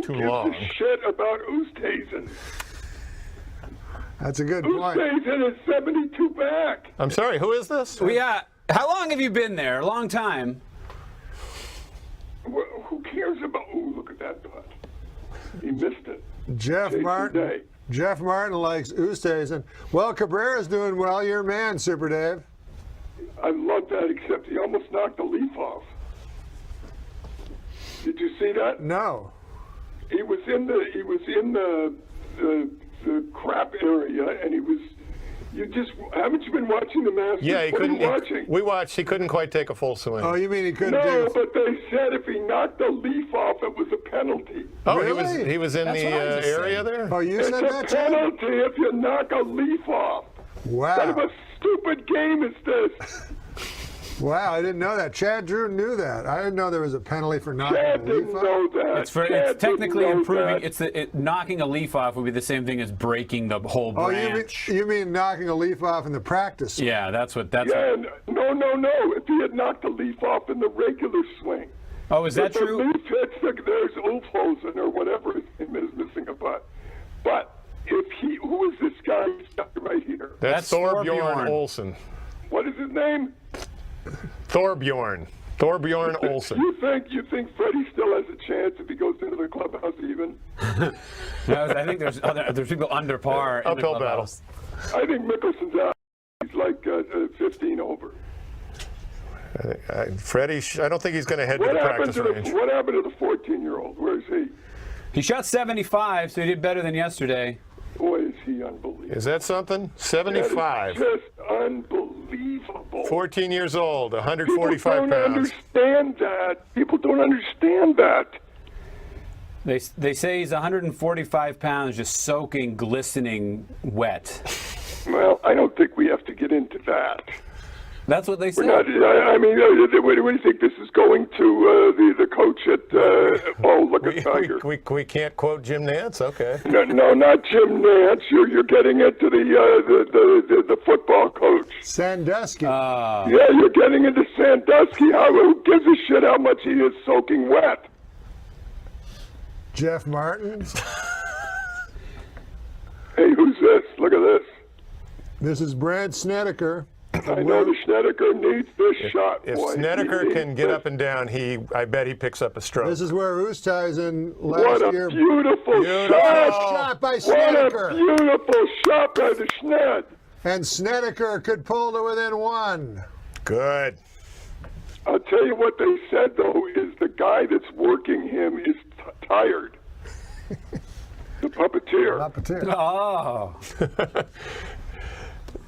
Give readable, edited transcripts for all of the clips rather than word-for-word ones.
too long. Who gives a shit about Oosthuizen? That's a good point. Oosthuizen is 72 back. I'm sorry, who is this? How long have you been there? A long time. Well, who cares about? Oh, look at that putt. He missed it. Jeff Martin likes Oosthuizen. Well, Cabrera's doing well. You're a man, Super Dave. I love that, except he almost knocked the leaf off. Did you see that? No. He was in the crap area, and he was. Haven't you been watching the Masters? Yeah, he couldn't. Watching? We watched. He couldn't quite take a full swing. Oh, you mean he couldn't? No, but they said if he knocked the leaf off, it was a penalty. Oh, really? he was in the area there. Oh, you said that, It's a penalty if you knock a leaf off. Wow. What kind of a stupid game is this? Wow, I didn't know that. Chad Drew knew that. I didn't know there was a penalty for knocking Chad a leaf didn't off. know that. It's technically improving. That. Knocking a leaf off would be the same thing as breaking the whole branch. You mean knocking a leaf off in the practice swing? Yeah, that's what. No. If he had knocked a leaf off in the regular swing. Oh, is that true? The leaf hits, there's Ulfhosen or whatever his name is missing a butt. But who is this guy right here? That's Thorbjorn Olsen. What is his name? Thorbjorn Olsen. You think Freddie still has a chance if he goes into the clubhouse even? No, I think there's people under par. Uphill battles. I think Mickelson's out. He's like 15 over. Freddie, I don't think he's going to head to the practice range. What happened to the 14-year-old? Where is he? He shot 75, so he did better than yesterday. Boy, is he unbelievable. Is that something? 75. That is just unbelievable. 14 years old, 145 pounds. People don't understand that. People don't understand that. They say he's 145 pounds, just soaking, glistening wet. Well, I don't think we have to get into that. That's what they say. Where do you think this is going to the coach at Tiger? We can't quote Jim Nantz? Okay. No, not Jim Nantz. You're getting into the football coach. Sandusky. Yeah, you're getting into Sandusky. Who gives a shit how much he is soaking wet? Jeff Martin. Hey, who's this? Look at this. This is Brad Snedeker. I know the Snedeker needs this shot. If boy. Snedeker can get up and down, I bet he picks up a stroke. This is where Oosthuizen last year. What a beautiful shot by Snedeker. What a beautiful shot by the Schned. And Snedeker could pull to within one. Good. I'll tell you what they said, though, is the guy that's working him is tired. The puppeteer. Oh.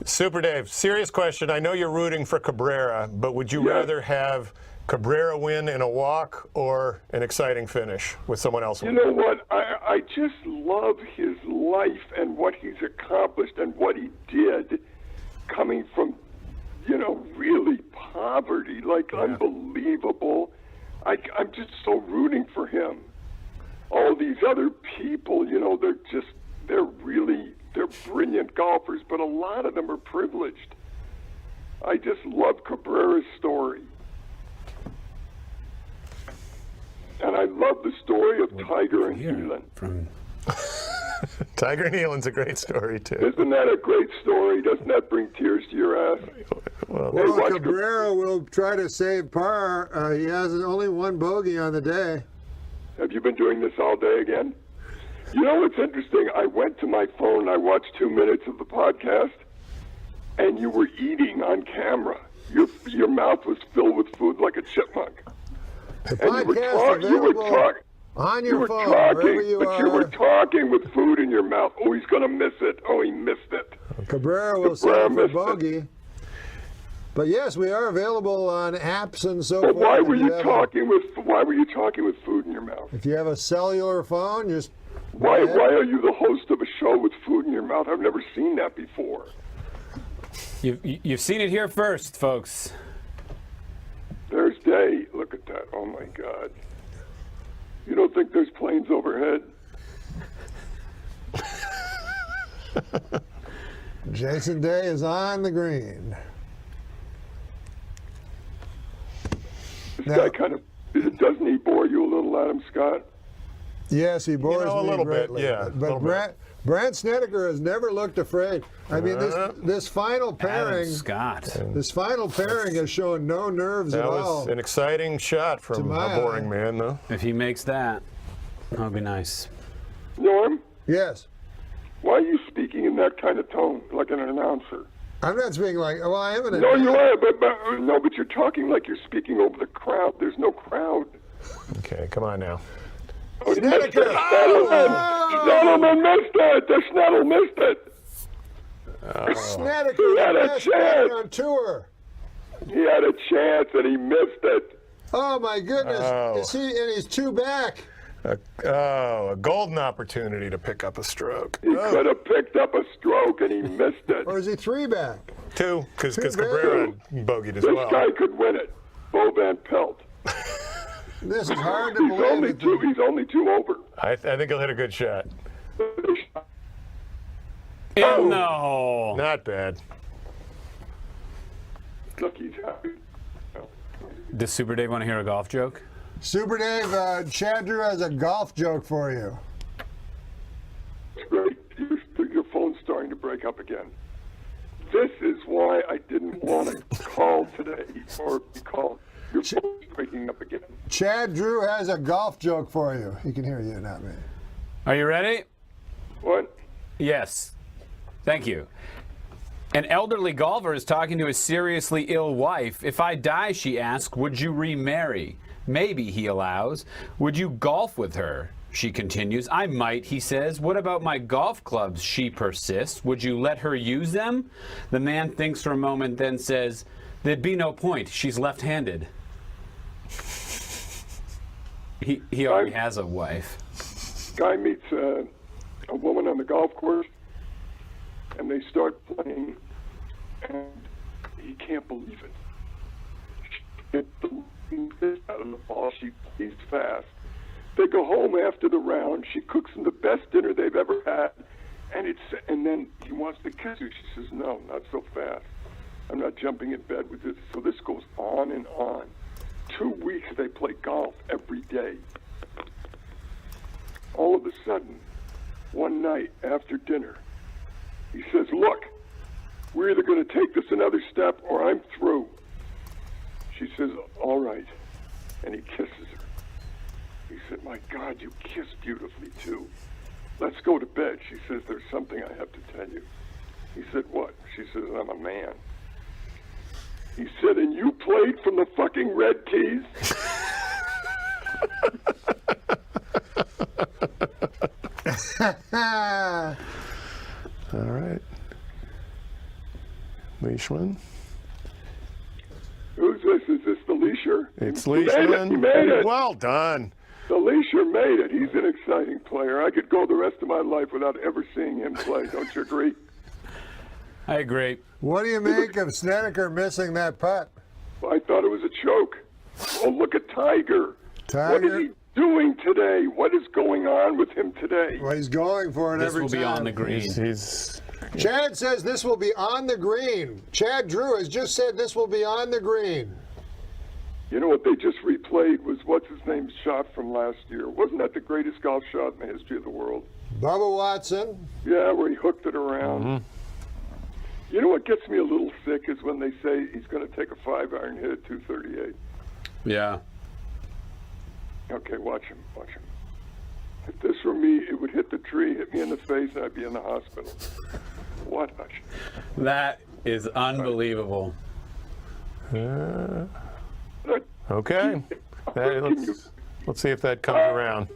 Super Dave, serious question. I know you're rooting for Cabrera, but would you rather have Cabrera win in a walk or an exciting finish with someone else? You know what? I just love his life and what he's accomplished and what he did coming from, really poverty, unbelievable. I'm just so rooting for him. All these other people, they're brilliant golfers, but a lot of them are privileged. I just love Cabrera's story. And I love the story of Tiger and Nealon. Tiger and Nealon's a great story, too. Isn't that a great story? Doesn't that bring tears to your ass? Well, Cabrera will try to save par. He has only one bogey on the day. Have you been doing this all day again? You know what's interesting? I went to my phone, I watched 2 minutes of the podcast, and you were eating on camera. Your mouth was filled with food like a chipmunk. The podcast available on your phone, wherever you are. You were talking with food in your mouth. Oh, he's going to miss it. Oh, he missed it. Cabrera will save for bogey. But yes, we are available on apps and so forth. Why were you talking with food in your mouth? If you have a cellular phone, just why are you the host of a show with food in your mouth? I've never seen that before. You've seen it here first, folks. There's Day. Look at that. Oh my God. You don't think there's planes overhead? Jason Day is on the green. This guy doesn't he bore you a little, Adam Scott? Yes, he bores a me little bit, greatly. yeah, But little bit. Brant Snedeker has never looked afraid. I mean, this final Adam pairing, Scott. this final pairing has shown no nerves That at was all. an exciting shot from my a boring man, though. If he makes that, that'll be nice. Norm, Yes. why are you speaking in that kind of tone, like an announcer? I'm not speaking like, well, I am an No, you are, but you're talking like you're speaking over the crowd. There's no crowd. Okay, come on now. Oh, Snedeker! Schnedelman missed it! The Schnedel missed it! Snedeker, He had a best chance. player on tour. He had a chance and he missed it. Oh my goodness! Oh. Is he? And he's two back. A golden opportunity to pick up a stroke. He could have picked up a stroke and he missed it. Or is he three back? Two, because Two Cabrera bogeyed as This well. guy could win it. Bo Van Pelt. This is hard to He's believe. only two. He's only two over. I think he'll hit a good shot. No. Not bad. Look, he's happy. Does Super Dave want to hear a golf joke? Super Dave, Chad Drew has a golf joke for you. It's great. Your phone's starting to break up again. This is why I didn't want to call today or be called. Your phone's breaking up again. Chad Drew has a golf joke for you. He can hear you, not me. Are you ready? What? Yes. Thank you. An elderly golfer is talking to his seriously ill wife. If I die, she asks, would you remarry? Maybe, he allows. Would you golf with her? She continues. I might, he says. What about my golf clubs? She persists. Would you let her use them? The man thinks for a moment, then says, there'd be no point. She's left-handed. He already has a wife. Guy meets a woman on the golf course, and they start playing, and he can't believe it. She gets the out of the ball. She plays fast. They go home after the round. She cooks them the best dinner they've ever had, and then he wants to kiss her. She says, "No, not so fast. I'm not jumping in bed with this." So this goes on and on. 2 weeks they play golf every day. All of a sudden, one night after dinner, he says, "Look, we're either going to take this another step or I'm through." She says, "All right," and he kisses her. He said, "My God, you kiss beautifully too. Let's go to bed." She says, "There's something I have to tell you." He said, "What?" She says, "I'm a man." He said, "And you played from the fucking red tees?" All right. Leishman. Who's this? Is this the Leisure? It's He made it. Leishman. He made it. Well done. The Leisure made it. He's an exciting player. I could go the rest of my life without ever seeing him play. Don't you agree? I agree. What do you make of Snedeker missing that putt? I thought it was a choke. Oh, look at Tiger. What Tiger? is he doing today? What is going on with him today? Well, he's going for it This every will time. be on the green. He's Chad says this will be on the green. Chad Drew has just said this will be on the green. You know what they just replayed was what's his name's shot from last year. Wasn't that the greatest golf shot in the history of the world? Bubba Watson. Yeah, where he hooked it around. You know what gets me a little sick is when they say he's going to take a 5-iron hit at 238. Yeah. Okay, watch him, watch him. If this were me, it would hit the tree, hit me in the face, and I'd be in the hospital. What? That is unbelievable. okay. Let's see if that comes around.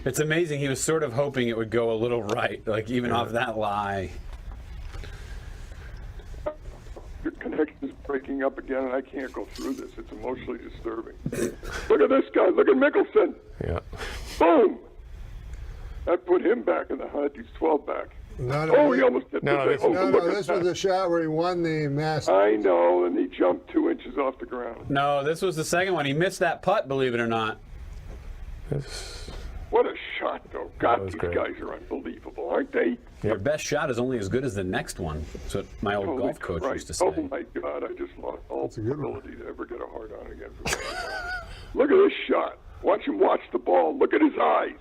It's amazing. He was sort of hoping it would go a little right, like even off that lie. Your connection's breaking up again, and I can't go through this. It's emotionally disturbing. Look at this guy. Look at Mickelson. Yeah. Boom. That put him back in the hunt. He's 12 back. No, He almost hit No, the this- thing. no, Look at this that. was the shot where he won the Masters. I know, and he jumped 2 inches off the ground. No, this was the second one. He missed that putt, believe it or not. What a shot, though. God, was these great. guys are unbelievable, aren't they? Your best shot is only as good as the next one. That's what my old Holy golf coach Christ. used to say. Oh, my God, I just lost all a good one. ability to ever get a hard on again. Look at this shot. Watch him watch the ball. Look at his eyes.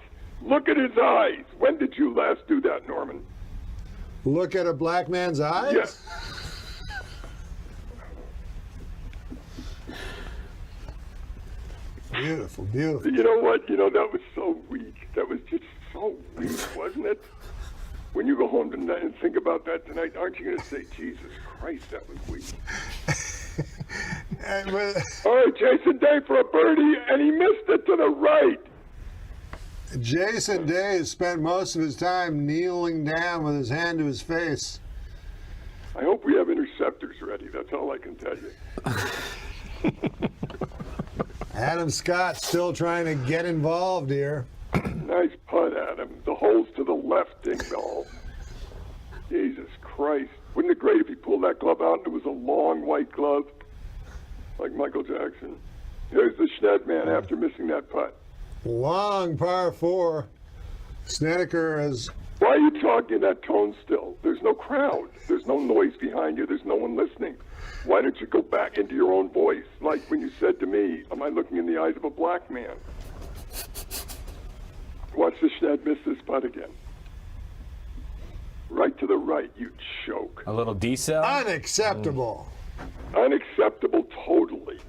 Look at his eyes. When did you last do that, Norman? Look at a black man's eyes? Yes. Beautiful, beautiful. You know what? You know, that was so weak. That was just so weak, wasn't it? When you go home tonight and think about that tonight, aren't you going to say, Jesus Christ, that was weak? All right, Jason Day for a birdie, and he missed it to the right. Jason Day has spent most of his time kneeling down with his hand to his face. I hope we have interceptors ready. That's all I can tell you. Adam Scott still trying to get involved here. Nice putt, Adam. The hole's to the left, ding ball. Jesus Christ. Wouldn't it be great if he pulled that glove out and it was a long white glove like Michael Jackson? Here's the Schned man after missing that putt. Long par 4. Snedeker has... Why are you talking in that tone still? There's no crowd. There's no noise behind you. There's no one listening. Why don't you go back into your own voice? Like when you said to me, am I looking in the eyes of a black man? Watch the Schned miss this putt again. Right to the right, you choke. A little decel. Unacceptable. Unacceptable totally.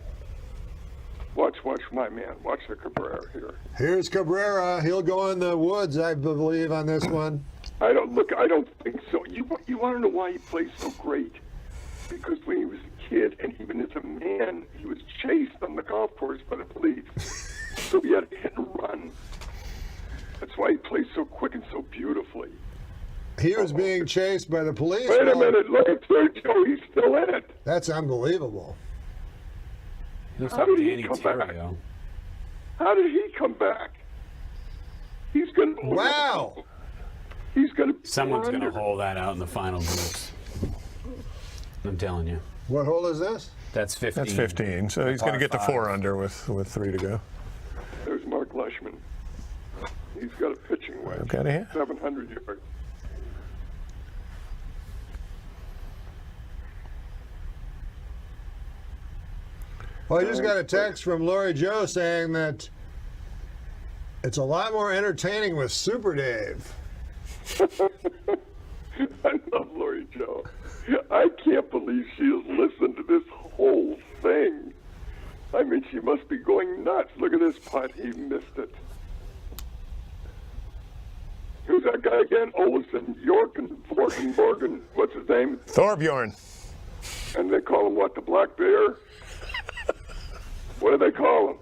Watch my man. Watch the Cabrera here. Here's Cabrera. He'll go in the woods, I believe, on this one. I don't think so. You want to know why he plays so great? Because when he was a kid, and even as a man, he was chased on the golf course by the police. So he had to hit and run. That's why he plays so quick and so beautifully. He was being chased by the police. Wait a minute. Look at Sergio. He's still in it. That's unbelievable. Looks How like did he Danny come back? Terrio. How did he come back? He's going to... Wow. He's going to... Someone's going to hole that out in the final groups. I'm telling you. What hole is this? That's 15. That's 15. So he's going to get to 4 under with 3 to go. There's Mark Leishman. He's got a pitching wedge. Okay, yeah. 700 yards. Well, I just got a text from Lori Joe saying that it's a lot more entertaining with Super Dave. I love Lori Joe. I can't believe she has listened to this whole thing. I mean, she must be going nuts. Look at this putt. He missed it. Who's that guy again? Olsen, York, and Morgan. What's his name? Thorbjorn. And they call him what, the Black Bear? What do they call him?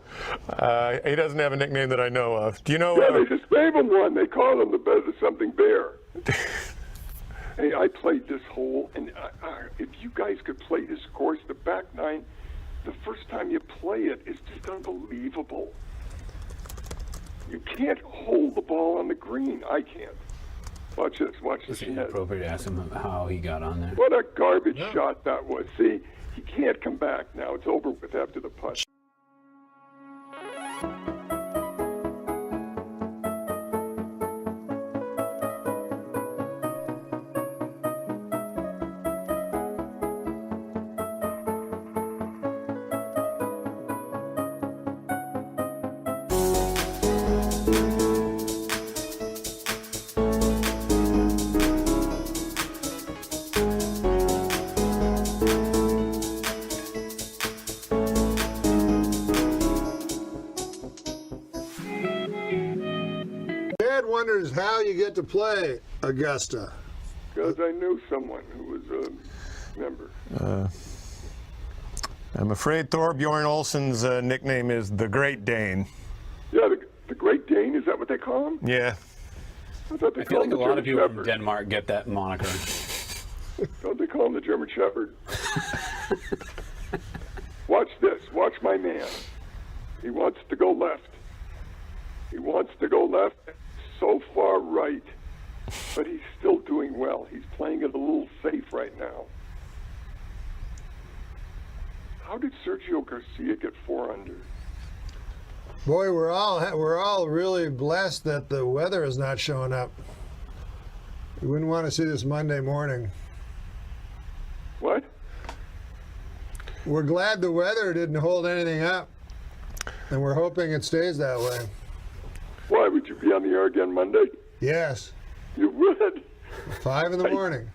He doesn't have a nickname that I know of. Do you know? Yeah, they just gave him one. They call him the something bear. Hey, I played this hole, and if you guys could play this course, the back nine, the first time you play it, it's just unbelievable. You can't hold the ball on the green. I can't. Watch this. Watch this. It's inappropriate to ask him how he got on there. What a garbage shot that was. See, he can't come back now. It's over with after the putt. Dad wonders how you get to play Augusta. Because I knew someone who was a member. I'm afraid Thorbjorn Olsen's nickname is the Great Dane. Yeah, the Great Dane, is that what they call him? Yeah. I thought they I feel called like him a the lot of German people from Shepherd. Denmark get that moniker. Don't they call him the German Shepherd? Watch this. Watch my man. He wants to go left. He wants to go left, so far right, but he's still doing well. He's playing it a little safe right now. How did Sergio Garcia get 4 under? Boy, we're all really blessed that the weather is not showing up. We wouldn't want to see this Monday morning. What? We're glad the weather didn't hold anything up, and we're hoping it stays that way. Why would you be be on the air again Monday? Yes, You would? 5 in the morning.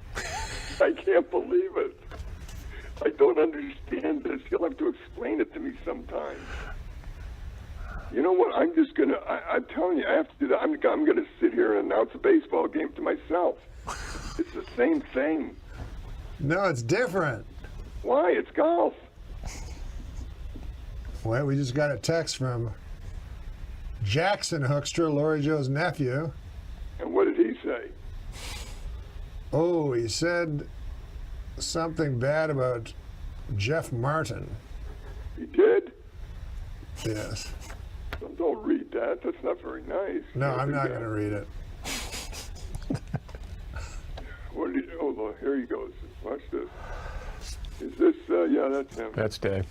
I can't believe it. I don't understand this. You'll have to explain it to me sometime. You know what? I'm just gonna. I'm telling you, I have to do that. I'm gonna sit here and announce a baseball game to myself. It's the same thing. No, it's different. Why? It's golf. Well, we just got a text from Jackson Hoekstra, Lori Joe's nephew. And what did he say? Oh, he said something bad about Jeff Martin. He did? Yes. Don't read that. That's not very nice. No, Don't I'm do not that. going to read it. What did he? Oh, look, here he goes. Watch this. Is this? Yeah, that's him. That's Dave.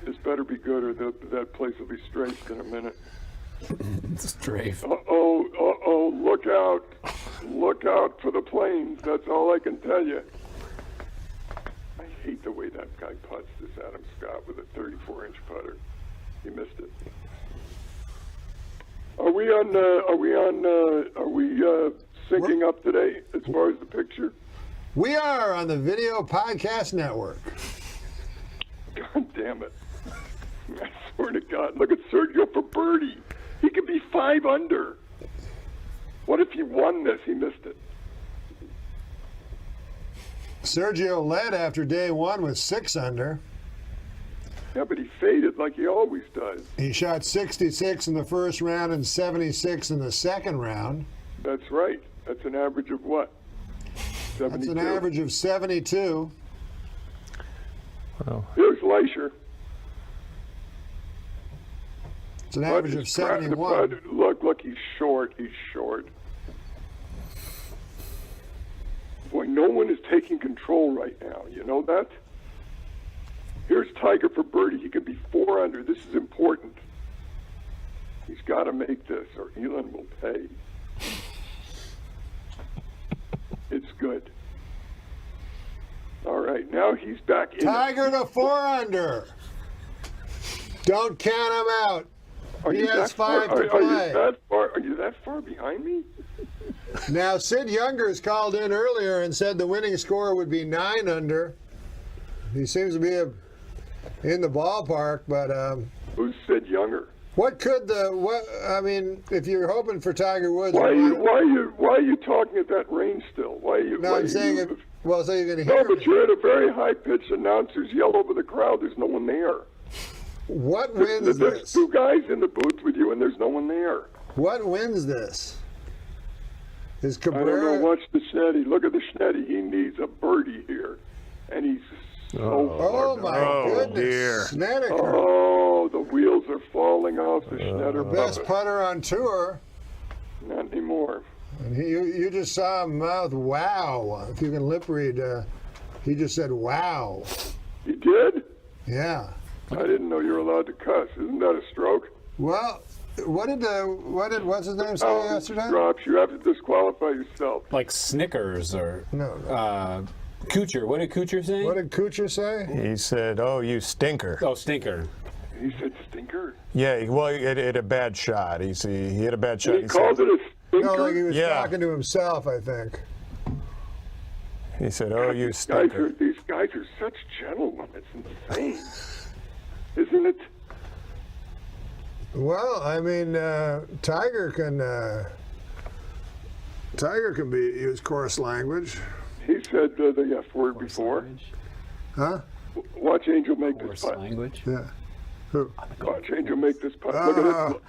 This better be good, or that place will be strafed in a minute. Strafe. Uh-oh, look out. Look out for the planes. That's all I can tell you. I hate the way that guy putts, this Adam Scott, with a 34-inch putter. He missed it. Are we syncing up today as far as the picture? We are on the Video Podcast Network. God damn it. I swear to God. Look at Sergio for birdie. He could be 5 under. What if he won this? He missed it. Sergio led after day 1 with 6 under. Yeah, but he faded like he always does. He shot 66 in the first round and 76 in the second round. That's right. That's an average of what? 72. That's an average of 72. Here's Leisher. It's an average of 71. Look, he's short. He's short. Boy, no one is taking control right now. You know that? Here's Tiger for birdie. He could be 4 under. This is important. He's got to make this, or Elon will pay. It's good. All right, now he's back in. Tiger to 4 under. Don't count him out. Are He you has that far? 5 to Are you play. that far? Are you that far behind me? Now, Sid Youngers called in earlier and said the winning score would be 9 under. He seems to be in the ballpark, but Who's Sid Younger? what could I mean, if you're hoping for Tiger Woods, Why are you talking at that range still? Why are you? no, why I'm are saying you, well, so you're going to No, hear but me. you're at a very high-pitched announcers yell over the crowd. There's no one there. What wins There's this? 2 guys in the booth with you, and there's no one there. What wins this? Is I don't know. Cabrera? Watch the Schnetty. Look at the Schnetty. He needs a birdie here, and he's so Oh far my down. goodness! dear. Snedeker, Oh, the wheels are falling off the Schnetter best puppet. putter on tour. Not anymore. And you just saw him mouth wow. If you can lip read, he just said wow. He did? Yeah. I didn't know you were allowed to cuss. Isn't that a stroke? Well, what's his name say yesterday? Drops. You have to disqualify yourself. Like Snickers or No. Kuchar. What did Kuchar say? What did Kuchar say? He said, "Oh, you stinker." Oh, stinker. He said stinker. Yeah, well, he had a bad shot. He hit a bad shot. He called it a stinker. No, like he was Yeah. talking to himself, I think. He said, "Oh, you stinker." These guys are such gentlemen. It's insane. Isn't it? Well, I mean, Tiger can use coarse language, He said the F word before. huh? Watch Angel make this Coarse putt. language. Yeah. Who? Watch Angel make this putt. Look at this.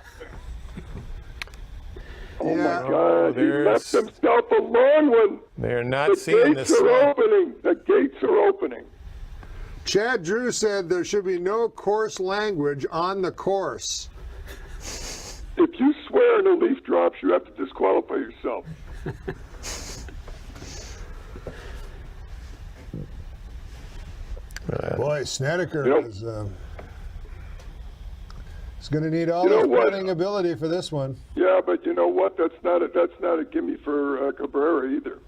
Oh Yeah. my God! He there's- left himself a long one. They're not The seeing gates this. are opening. The gates are opening. Chad Drew said there should be no coarse language on the course. If you swear in a leaf drops, you have to disqualify yourself. Boy, Snedeker Yep. is going to need all You know his what? putting ability for this one. Yeah, but you know what? That's not a gimme for Cabrera either.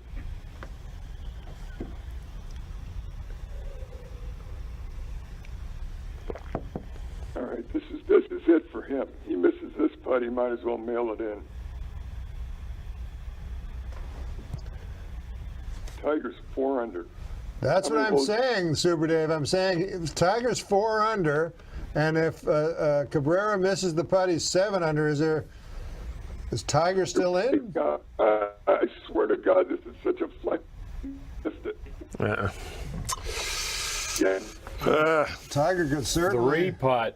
All right, this is it for him. He misses this putt, he might as well mail it in. Tiger's 4 under. That's what I'm saying, Super Dave. I'm saying if Tiger's 4 under, and if Cabrera misses the putt, he's 7 under. Is Tiger still in? I swear to God, this is such a flex. Yeah. Tiger could certainly. 3-putt.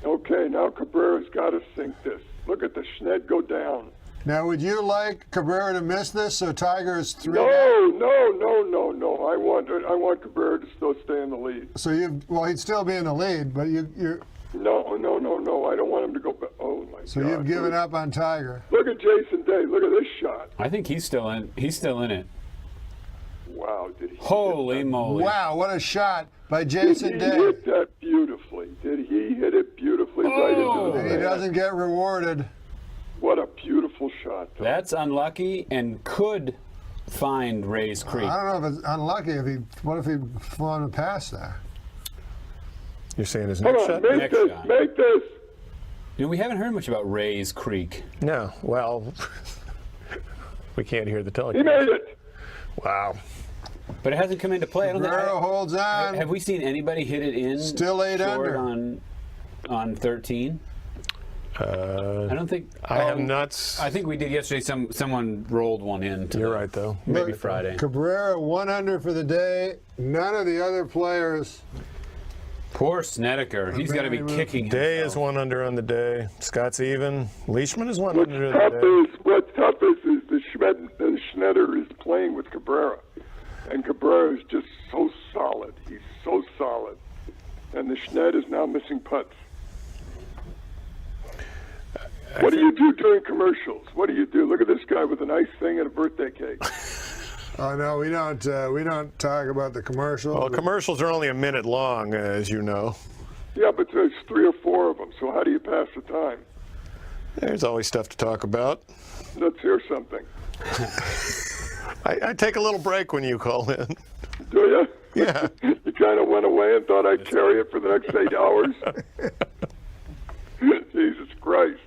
Okay, now Cabrera's got to sink this. Look at the Schned go down. Now, would you like Cabrera to miss this so Tiger is 3? No. I want Cabrera to still stay in the lead. So he'd still be in the lead, but you're. No. I don't want him to go back. Oh my God. So you've given up on Tiger. Look at Jason Day. Look at this shot. I think he's still in. He's still in it. Wow, did he? Holy moly! Wow, what a shot by Jason Did he Day. hit that beautifully? Did he hit it beautifully right into the And he fan? doesn't get rewarded. What a beautiful shot. Though. That's unlucky and could find Ray's Creek. I don't know if it's unlucky. What if he flown past there? You're saying his Come next on, shot? make Next this, shot. make this. You know, we haven't heard much about Ray's Creek. No. Well, we can't hear the He telecast. made it. Wow. But it hasn't come into play. I don't think. Cabrera holds on. Have we seen anybody hit it in? Still 8 short under. on 13? I don't think. I have not. I think we did yesterday. Someone rolled one in. You're right, though. Maybe Look, Friday. Cabrera 1 under for the day. None of the other players. Poor Snedeker. He's got to be kicking. Day himself. is 1 under on the day. Scott's even. Leishman is 1 What's under tough on the day. is the Schneider is playing with Cabrera, and Cabrera is just so solid. He's so solid, and the Schneider is now missing putts. What do you do during commercials? What do you do? Look at this guy with a nice thing and a birthday cake. Oh no, we don't talk about the commercial. Well, commercials are only a minute long, as you know. Yeah, but there's 3 or 4 of them. So how do you pass the time? There's always stuff to talk about. Let's hear something. I take a little break when you call in. Do you? Yeah. You kind of went away and thought I'd carry it for the next 8 hours? Jesus Christ.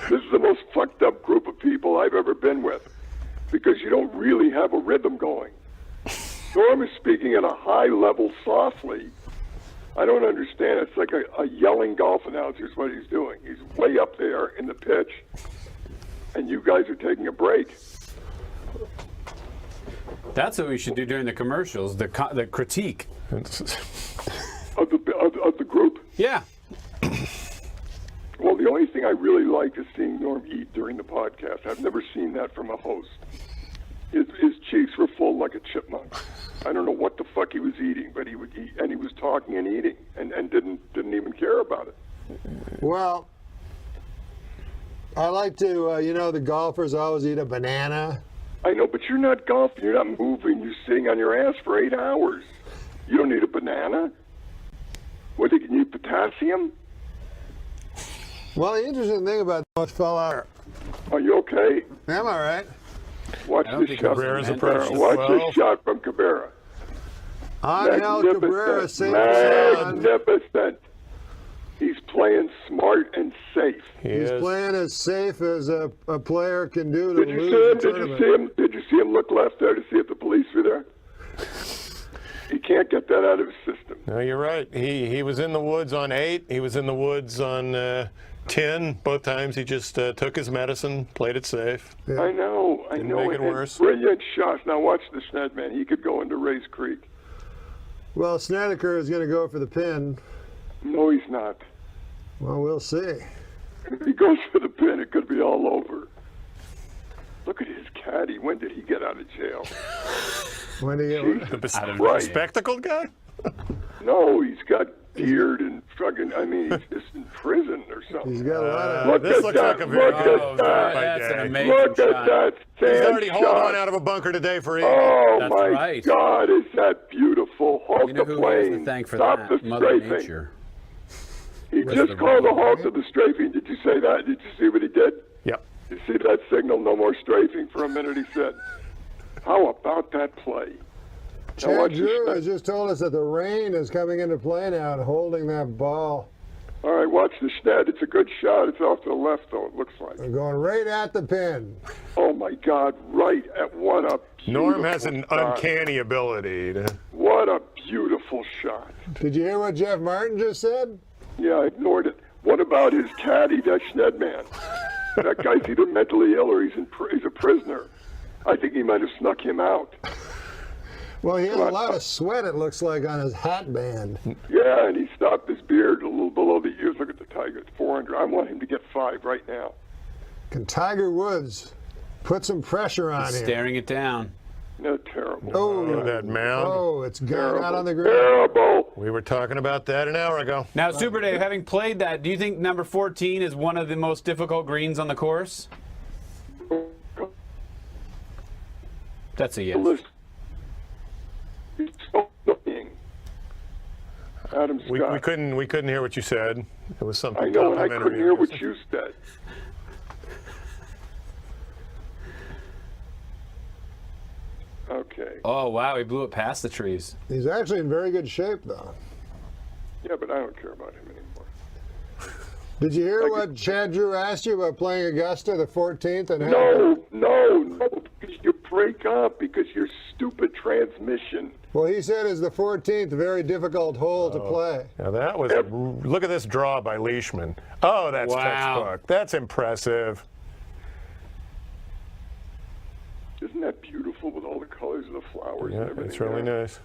This is the most fucked up group of people I've ever been with because you don't really have a rhythm going. Norm is speaking at a high level softly. I don't understand. It's like a yelling golf announcer is what he's doing. He's way up there in the pitch, and you guys are taking a break. That's what we should do during the commercials. The critique. Of the group. Yeah. Well, the only thing I really like is seeing Norm eat during the podcast. I've never seen that from a host. His cheeks were full like a chipmunk. I don't know what the fuck he was eating, but he would eat, and he was talking and eating, and didn't even care about it. Well, I like to, the golfers always eat a banana. I know, but you're not golfing. You're not moving. You're sitting on your ass for 8 hours. You don't need a banana. What, do you need potassium? Well, the interesting thing about much fell out. Are you okay? I'm all right. Watch don't this think shot Cabrera's from approached Cabrera. as Watch well. this shot from Cabrera. Angel Cabrera safely on. Magnificent. He's playing smart and safe. He's playing as safe as a player can do to Did you lose see a him? tournament. Did you see him look left there to see if the police were there? He can't get that out of his system. No, you're right. He was in the woods on 8. He was in the woods on 10. Both times he just took his medicine, played it safe. Yeah. I know. Make it and worse. Brilliant shots. Now watch the Schned, man. He could go into Ray's Creek. Well, Snedeker is going to go for the pin. No, he's not. Well, we'll see. If he goes for the pin, it could be all over. Look at his caddy. When did he get out of jail? When do you get? Jesus Out of Christ. Spectacled guy? No, he's got beard and fucking, I mean, he's just in prison or something. He's got a lot of. Look This at looks that. like a very Look good at shot by That's an Day. amazing Look at shot. that He's sand already hauled shot. one out of a bunker today for eating. Oh, That's my right. God, is that beautiful. Halt You know the who he has plane. to thank for Stop that? the Mother strafing. Nature. He With just the called a rubber. halt to the strafing. Did you say that? Did you see what he did? Yep. You see that signal? No more strafing for a minute, he said. How about that play? watch Chad the Drew Schned. has just told us that the rain is coming into play now and holding that ball. All right, watch the Schned. It's a good shot. It's off to the left, though, it looks like. They're going right at the pin. Oh, my God, right at one up. Norm has an uncanny ability to. What a beautiful shot. Did you hear what Jeff Martin just said? Yeah, I ignored it. What about his caddy, that Schned man? That guy's either mentally ill or he's a prisoner. I think he might have snuck him out. Well, he has a lot of sweat, it looks like, on his hat band. Yeah, and he stopped his beard a little below the ears. Look at the Tiger. It's 400. I want him to get 5 right now. Can Tiger Woods put some pressure on him? Staring it down. No, terrible. Oh, that mound. Oh, it's gone out on the ground. Terrible. We were talking about that an hour ago. Now, Super Dave, having played that, do you think number 14 is one of the most difficult greens on the course? That's a yes. Listen. He's so annoying. Adam We Scott. couldn't hear what you said. It was something. I know, and I couldn't complimentary. hear what you said. Okay. Oh, wow, he blew it past the trees. He's actually in very good shape, though. Yeah, but I don't care about him anymore. Did you hear what Chad Drew asked you about playing Augusta the 14th? And No, because you break up because your stupid transmission. Well, he said is the 14th a very difficult hole to play. Now that was. Look at this draw by Leishman. Oh, that's Wow. textbook. That's impressive. Isn't that beautiful with all the colors of the flowers Yeah, and everything? it's really there? nice.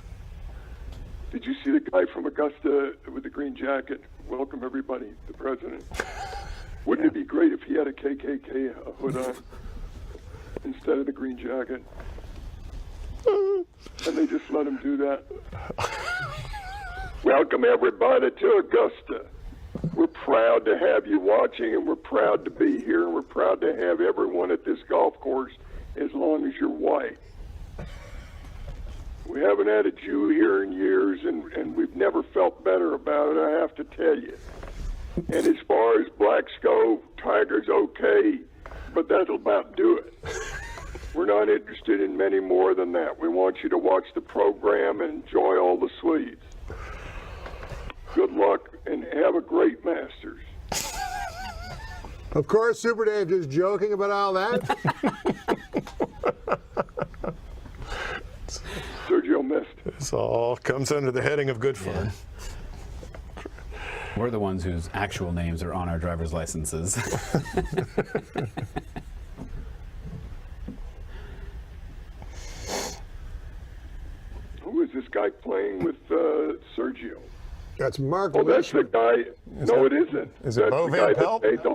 Did you see the guy from Augusta with the green jacket? Welcome everybody, the president. Wouldn't it be great if he had a KKK hood on instead of the green jacket? And they just let him do that. Welcome everybody to Augusta. We're proud to have you watching, and we're proud to be here, and we're proud to have everyone at this golf course as long as you're white. We haven't had a Jew here in years, and we've never felt better about it, I have to tell you. And as far as blacks go, Tiger's okay, but that'll about do it. We're not interested in many more than that. We want you to watch the program and enjoy all the sweets. Good luck, and have a great Masters. Of course, Super Dave just joking about all that. Sergio missed. This all comes under the heading of good fun. We're the ones whose actual names are on our driver's licenses. Who is this guy playing with Sergio? That's Mark Oh, that's the Leishman. guy. No, it isn't. Is it That's Bo the Van guy Pelt? that made the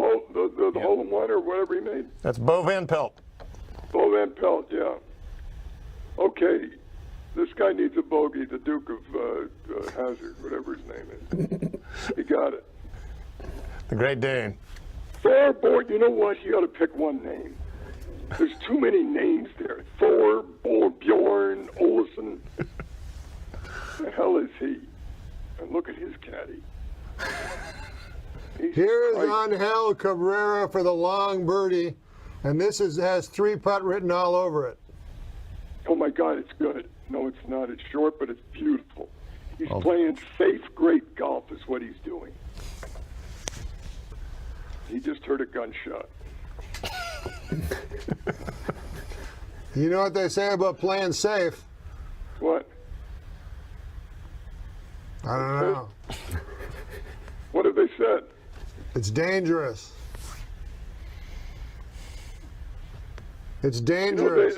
hole in one or whatever he made. That's Bo Van Pelt. Bo Van Pelt, yeah. Okay, this guy needs a bogey, the Duke of Hazard, whatever his name is. He got it. The Great Dane. Thor, boy, you know what? You ought to pick one name. There's too many names there. Thor, Bjorn, Olsen. The hell is he? And look at his caddy. Here's Angel Cabrera for the long birdie, and this has 3-putt written all over it. Oh my God, it's good. No, it's not. It's short, but it's beautiful. He's playing safe, great golf is what he's doing. He just heard a gunshot. You know what they say about playing safe? What? I don't know. What have they said? It's dangerous. It's You know, dangerous.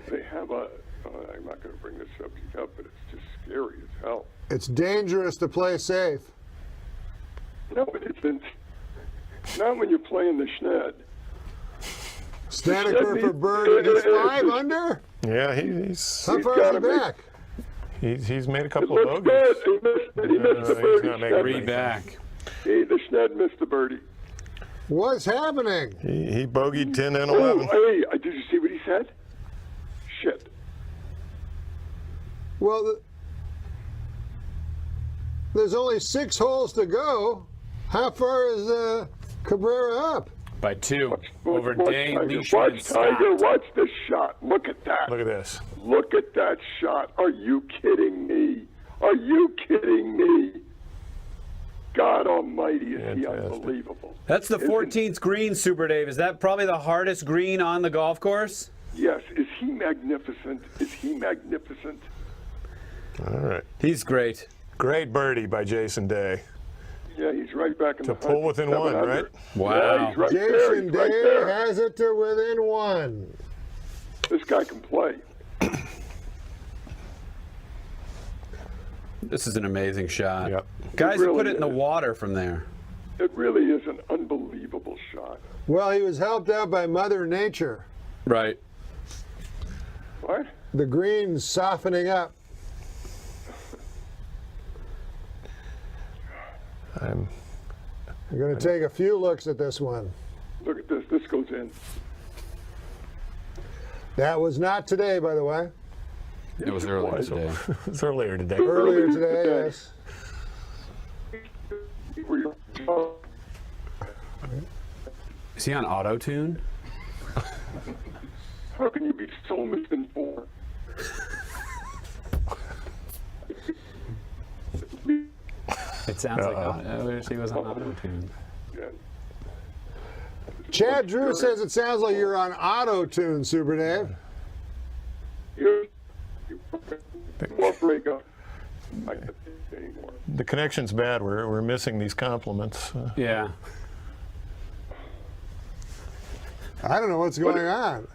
they have a. I'm not going to bring this subject up, but it's just scary as hell. It's dangerous to play safe. No, it isn't. Not when you're playing the Schned. Snedeker for birdie. He's 5 under? Yeah, he's How far is gotta he make- back? he's made a It couple of looks bogeys. good. He missed it. He missed the he's birdie. not making Schned. Three back. The Schned missed the birdie. What's happening? He bogeyed 10 and Oh, 11. hey, did you see what he said? Shit. Well, there's only 6 holes to go. How far is Cabrera up? By 2 Watch over Tiger. Day, Leishman, Watch and Tiger. Scott. Watch this shot. Look at that. Look at this. Look at that shot. Are you kidding me? Are you kidding me? God Almighty, is he Fantastic. unbelievable? That's the Isn't- 14th green, Super Dave. Is that probably the hardest green on the golf course? Yes. Is he magnificent? Is he magnificent? All right. He's great. Great birdie by Jason Day. Yeah, he's right back in To the pull hunt. within 7 one, under. right? Wow. Yeah, he's right there. Jason He's right Day there. has it to within 1. This guy can play. This is an amazing shot. Yep. Guys, It really put it in the is. water from there. It really is an unbelievable shot. Well, he was helped out by Mother Nature. Right. What? The green's softening up. I'm We're going to take a few looks at this one. Look at this. This goes in. That was not today, by the way. It was earlier today. it's earlier today. Earlier today, today. yes. Where you're- Is he on auto tune? How can you be so misinformed? It sounds like I wish he was on auto tune. Yeah. Chad Drew says it sounds like you're on auto tune, Super Dave. You more break up. I can't take it anymore. The connection's bad. We're missing these compliments. Yeah. I don't know what's going on.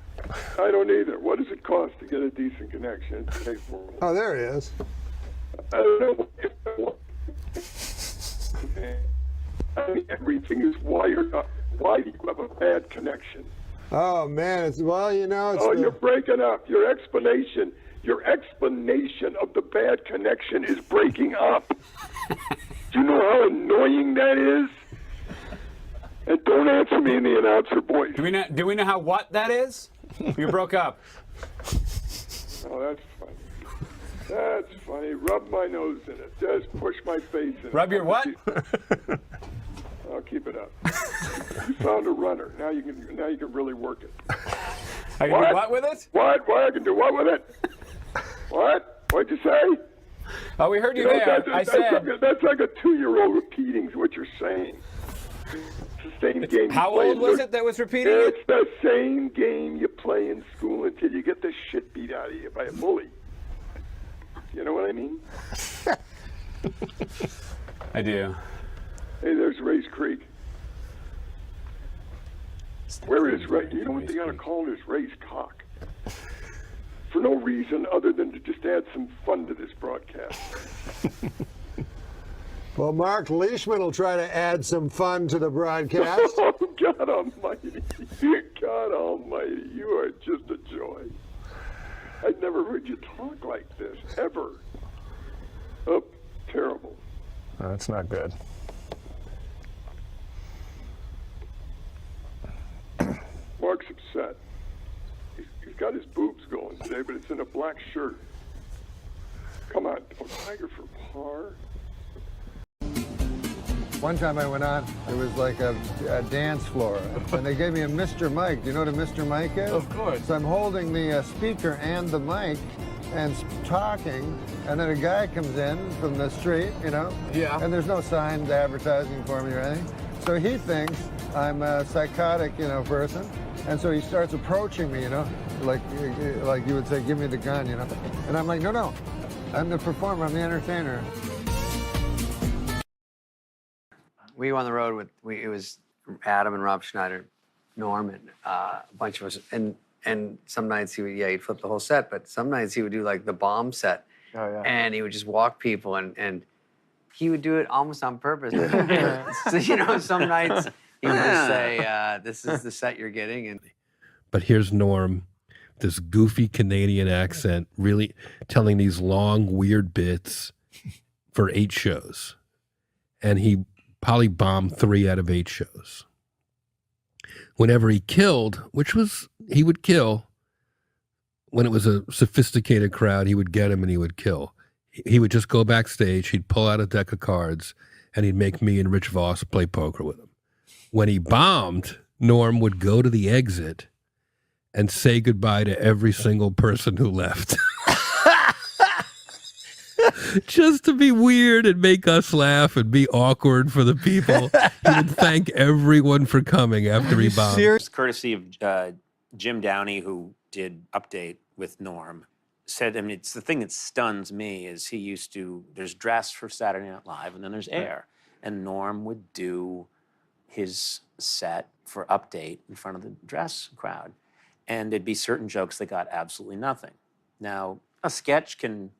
I don't either. What does it cost to get a decent connection? Oh, there he is. I don't know. I mean, everything is wired up. Why do you have a bad connection? Oh man, it's well, you know, it's Oh, the- you're breaking up. Your explanation of the bad connection is breaking up. Do you know how annoying that is? And don't answer me in the announcer voice. Do we know how what that is? You broke up. Oh, that's funny. That's funny. Rub my nose in it. Just push my face in it. Rub your what? I'll keep it up. You found a runner. Now you can really work it. I can do what with it? What? What? I can do what with it? What? What'd you say? Oh, we heard you You know, there. that's like a 2-year-old repeating what you're saying. It's the same game. you How play old in was your- it that was repeating it? It's the same game you play in school until you get the shit beat out of you by a bully. You know what I mean? I do. Hey, there's Ray's Creek. Where is Ray? You know what they gotta call this? Ray's cock. For no reason other than to just add some fun to this broadcast. well, Mark Leishman will try to add some fun to the broadcast. Oh, God Almighty. God Almighty. You are just a joy. I'd never heard you talk like this, ever. Oh, terrible. That's not good. Mark's upset. He's got his boobs going today, but it's in a black shirt. Come on. Oh, Tiger for par. One time I went on, it was like a dance floor, and they gave me a Mr. Mic. Do you know what a Mr. Mic is? Of course. So I'm holding the speaker and the mic and talking, and then a guy comes in from the street, you know? Yeah. And there's no signs advertising for me or anything. So he thinks I'm a psychotic, you know, person. And so he starts approaching me, you know, like you would say, give me the gun, you know? And I'm like, no, I'm the performer, I'm the entertainer. We were on the road with it was Adam and Rob Schneider, Norman, a bunch of us, and some nights he'd flip the whole set, but some nights he would do like the bomb set, and he would just walk people, and he would do it almost on purpose. So, you know, some nights he would just say, "This is the set you're getting," and But here's Norm, this goofy Canadian accent, really telling these long, weird bits for 8 shows. And he probably bombed 3 out of 8 shows. Whenever he killed, which was, he would kill, when it was a sophisticated crowd, he would get him and he would kill. He would just go backstage, he'd pull out a deck of cards, and he'd make me and Rich Voss play poker with him. When he bombed, Norm would go to the exit and say goodbye to every single person who left. Just to be weird and make us laugh and be awkward for the people. He would thank everyone for coming after he bombed. It's courtesy of Jim Downey, who did Update with Norm, said, I mean, it's the thing that stuns me is he used to, there's dress for Saturday Night Live, and then there's air. And Norm would do his set for Update in front of the dress crowd. And there'd be certain jokes that got absolutely nothing. Now, a sketch can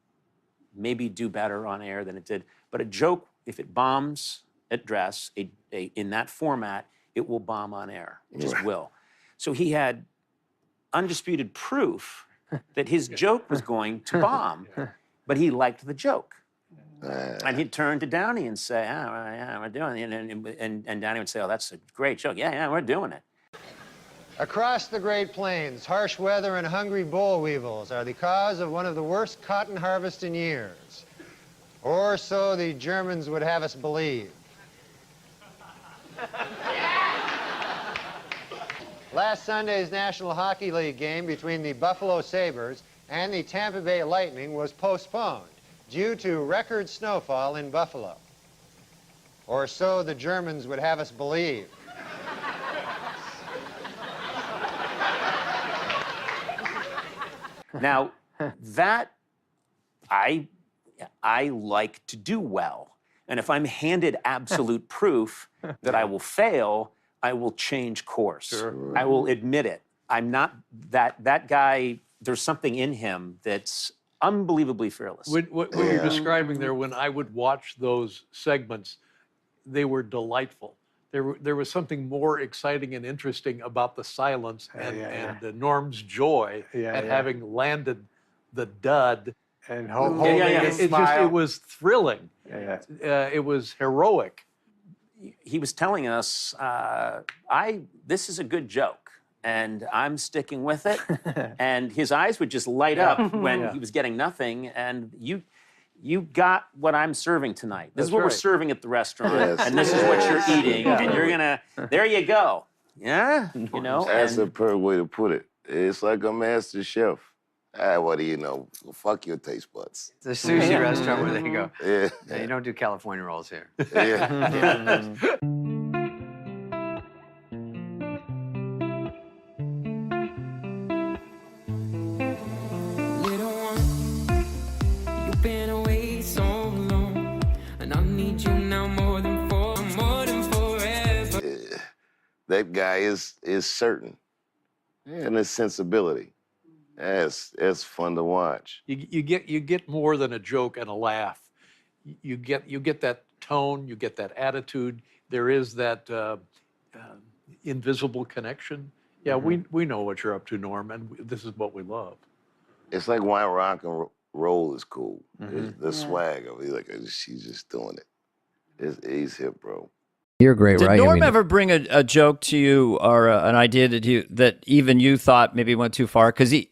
maybe do better on air than it did, but a joke, if it bombs at dress in that format, it will bomb on air. It just will. So he had undisputed proof that his joke was going to bomb, but he liked the joke. And he'd turn to Downey and say, yeah, we're doing it. And Downey would say, oh, that's a great joke. Yeah, we're doing it. Across the Great Plains, harsh weather and hungry boll weevils are the cause of one of the worst cotton harvests in years. Or so the Germans would have us believe. Last Sunday's National Hockey League game between the Buffalo Sabres and the Tampa Bay Lightning was postponed due to record snowfall in Buffalo. Or so the Germans would have us believe. Now, that I like to do well. And if I'm handed absolute proof that I will fail, I will change course. Sure. I will admit it. I'm not that guy. There's something in him that's unbelievably fearless. What you're describing there, when I would watch those segments, they were delightful. There was something more exciting and interesting about the silence and Norm's joy at having landed the dud. And holding a smile. It was thrilling. It was heroic. He was telling us, this is a good joke, and I'm sticking with it. And his eyes would just light up when he was getting nothing. And you got what I'm serving tonight. This is what we're serving at the restaurant, and this is what you're eating, and you're gonna, there you go. Yeah, you know? That's a perfect way to put it. It's like a master chef. What do you know? Fuck your taste buds. The sushi restaurant where they go. Yeah. You don't do California rolls here. Yeah. That guy is certain, and his sensibility. It's fun to watch. You get more than a joke and a laugh. You get that tone. You get that attitude. There is that invisible connection. Yeah, we know what you're up to, Norm, and this is what we love. It's like why rock and roll is cool. The swag of it, like she's just doing it. He's hip, bro. You're great, Did right? Norm ever bring a joke to you or an idea that even you thought maybe went too far? Because he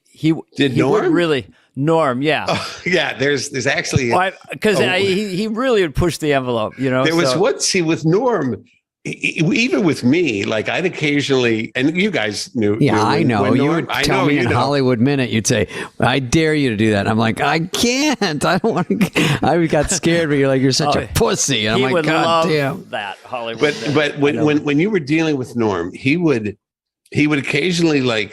Norm? would really Norm, yeah. Oh, yeah, there's actually because he really would push the envelope, you know. There was with Norm. Even with me, like I'd occasionally, and you guys knew. Yeah, I know. You would tell me in Hollywood Minute, you'd say, "I dare you to do that." And I'm like, I can't. I don't want to. I got scared, but you're like, you're such a pussy. And I'm like, God damn that Hollywood. But when you were dealing with Norm, he would occasionally